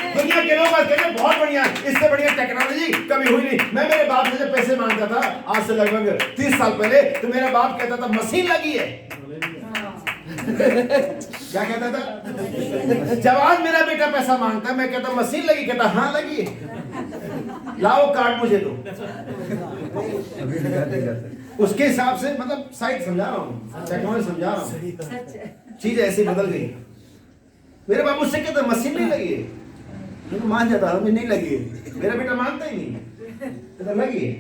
दुनिया के लोग कहते हैं बहुत बढ़िया, इससे बढ़िया टेक्नोलॉजी कभी हुई नहीं। मैं मेरे बाप से जब पैसे मांगता था आज से लगभग 30 साल पहले, तो मेरा बाप कहता था मशीन लगी है। क्या कहता था? जब आज मेरा बेटा पैसा मांगता है, मैं कहता मशीन लगी, कहता हाँ लगी है, लाओ कार्ड मुझे दो। उसके हिसाब से, मतलब साइड समझा रहा हूँ, टेक्नोलॉजी समझा रहा हूँ, चीज ऐसी बदल गई। मेरे बाप मुझसे कहता मशीन नहीं लगी है, तो मान जाता हमें नहीं लगी है। मेरा बेटा मानता ही नहीं, तो लगी है।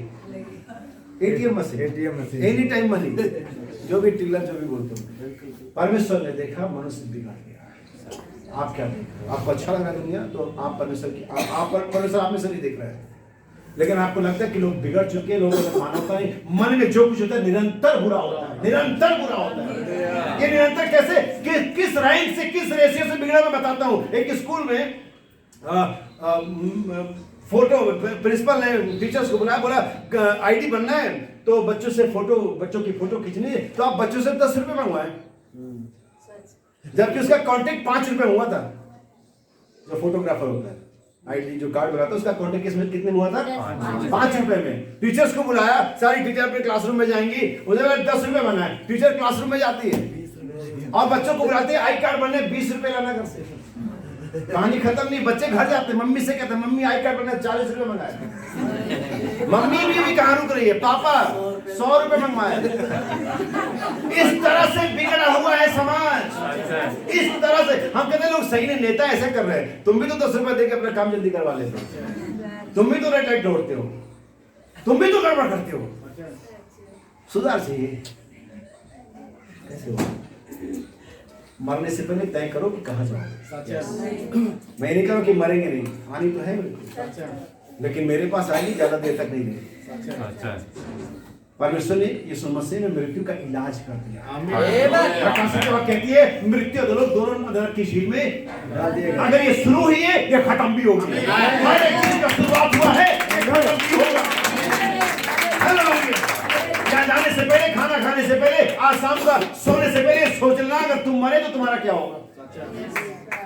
ATM machine, any time money, जो भी टिलर जो भी बोलते हो। परमेश्वर ने देखा मनुष्य बिगड़ गया, आप क्या देख रहे हो? आपको अच्छा लग रहा है दुनिया, तो आप परमेश्वर की आप परमेश्वर आप में से नहीं देख रहे हैं। लेकिन आपको लगता है कि लोग बिगड़ चुके हैं, लोगों का मानवता नहीं, मन में जो कुछ होता है निरंतर बुरा होता है, निरंतर बुरा होता है। ये निरंतर कैसे, किस रैंक से, किस रेशियो से बिगड़ा, मैं बताता हूँ। एक स्कूल में फोटो, प्रिंसिपल ने टीचर्स को बुलाया, बोला आईडी बनना है तो बच्चों की फोटो खींचनी है, तो आप बच्चों से 10 रुपए मंगवाए, जबकि उसका कॉन्टेक्ट 5 रुपए हुआ था। जो फोटोग्राफर होता है, आईडी जो कार्ड बनाता है, उसका कॉन्टेक्ट इसमें कितने में हुआ था? 5 रुपए में। टीचर्स को बुलाया, सारी टीचर अपने क्लासरूम में जाएंगी, उन्हें 10 रुपए बनाए। टीचर क्लासरूम में जाती है और बच्चों को बुलाते हैं, आई कार्ड बनने 20 रुपए लाना घर से। कहानी खत्म नहीं, बच्चे घर जाते हैं, मम्मी से कहते हैं मम्मी आई कार्ड बनने 40 रुपए मंगाए। मम्मी भी कहाँ रुक रही है, पापा 100 रुपए मंगवाए। इस तरह से बिगड़ा हुआ है समाज, इस तरह से। हम कहते हैं लोग सही नहीं, नेता ऐसे कर रहे हैं, तुम भी तो 10 रुपए देके अपना काम जल्दी करवा लेते हो, तुम भी तो रेड लाइट दौड़ते हो, तुम भी तो गड़बड़ करते हो। सुधार चाहिए। कैसे हो? मरने से पहले तय करो कि कहाँ जाओ। मैं नहीं कह कि मरेंगे नहीं, हानि तो है बिल्कुल, लेकिन मेरे पास आएगी, ज्यादा देर तक नहीं रहेगी। परमेश्वर ने यीशु मसीह ने मृत्यु का इलाज कर दिया। कहती है मृत्यु दोनों नरक की झील में डाल दिया गया। अगर ये शुरू हुई है, ये खत्म भी होगी। हर एक चीज का शुरुआत हुआ है, ये खत्म भी होगा। जाने से पहले, खाना खाने से पहले, आज शाम का सोने से पहले सोचना, अगर तुम मरे तो तुम्हारा क्या होगा।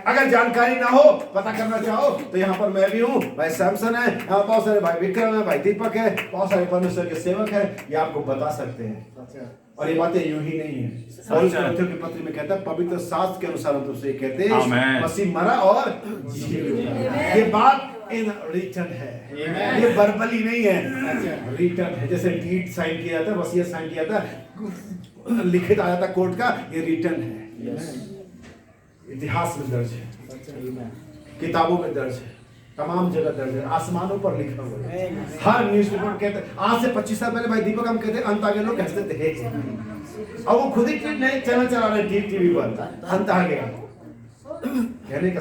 अगर जानकारी ना हो, पता करना चाहो, तो यहाँ पर मैं भी हूँ, भाई सैमसन है, यहाँ बहुत सारे भाई विक्रम है, भाई दीपक है, बहुत सारे परमेश्वर के सेवक है, ये आपको बता सकते हैं। और ये बातें यूं ही नहीं है। और कोरिन्थियों की पत्री में कहता है, पवित्र शास्त्र के अनुसार हम तुमसे कहते हैं, मसीह मरा और जी उठा। ये बात इन रिटर्न है, ये वर्बली नहीं है, रिटर्न है। जैसे डीड साइन किया था, वसीयत साइन किया था, लिखित आया था कोर्ट का, ये रिटर्न है। इतिहास में दर्ज है, किताबों में दर्ज है, तमाम जगह दर्ज है, आसमानों पर लिखा हुआ है। हर न्यूज़पेपर कहते हैं, आज से 25 साल पहले भाई दीपक हम कहते अंत आ गया, लोग कहते थे, और वो खुद ही नए चैनल चला रहे टीवी पर, अंत आ गया। कहने का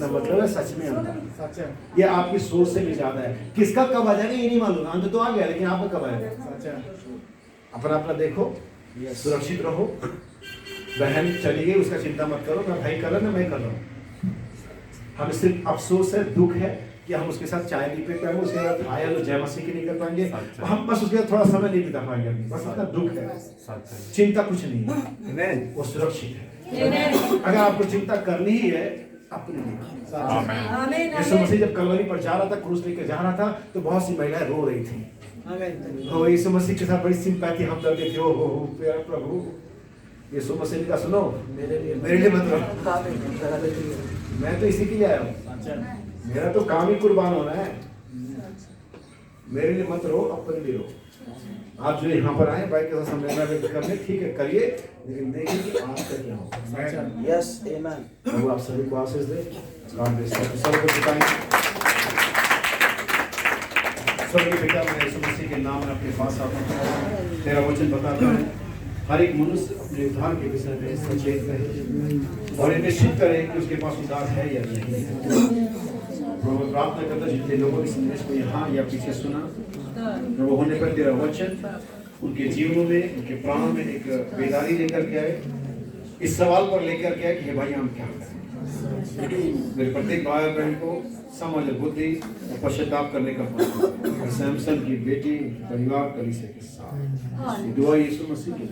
मतलब है सच में अंत। ये आपकी सोच से भी ज्यादा है। किसका कब आ जाएगा ये नहीं मालूम, अंत तो आ गया, लेकिन आपका कब आएगा? अपना अपना देखो, सुरक्षित रहो। बहन चली गई, उसका चिंता मत करो, मैं भाई कर रहा ना मैं कर रहा हूँ। हमें सिर्फ अफसोस है, दुख है कि हम उसके साथ चाय नहीं पी पाएंगे, उसके साथ खाया तो जय मसीह की नहीं कर पाएंगे, हम बस उसके साथ थोड़ा समय नहीं बिता पाएंगे, बस इतना दुख है। चिंता कुछ नहीं है, वो सुरक्षित है। अगर आपको चिंता करनी ही है अपने लिए। यीशु मसीह जब कलवरी पर जा रहा था, क्रूस लेकर जा रहा था, तो बहुत सी महिलाएं रो रही थी। तो यीशु मसीह के साथ बड़ी सिंपैथी हम करते थे, ओ प्यारा प्रभु। यीशु मसीह ने कहा, सुनो मेरे लिए मत रो, मैं तो इसी के लिए आया हूँ, मेरा तो काम ही कुर्बान होना है, मेरे लिए मत रो, अपने लिए रो। आप जो यहाँ पर आए भाई के साथ संवेदना व्यक्त करने, ठीक है करिए, लेकिन देखिए कि आपका क्या होगा। Yes amen. प्रभु आप सभी को आशीष दे, गॉड ब्लेस यू। सबको बताएं, सभी बेटा मैं यीशु मसीह के नाम में अपने पास आता हूँ। तेरा वचन बताता है, हर एक मनुष्य अपने उद्धार के विषय में सचेत रहे और निश्चित करे कि उसके पास उद्धार है या नहीं है। प्रभु प्रार्थना करता जितने लोगों ने संदेश को यहाँ या पीछे सुना, प्रभु होने पर तेरा वचन उनके जीवनों में, उनके प्राणों में एक बेदारी लेकर के आए, इस सवाल पर लेकर के आए कि भाई हम क्या करें। मेरे प्रत्येक भाई बहन को समझ, बुद्धि और पश्चाताप करने का मौका। सैमसन की बेटी परिवार कलीसिया के साथ दुआ यीशु मसीह की।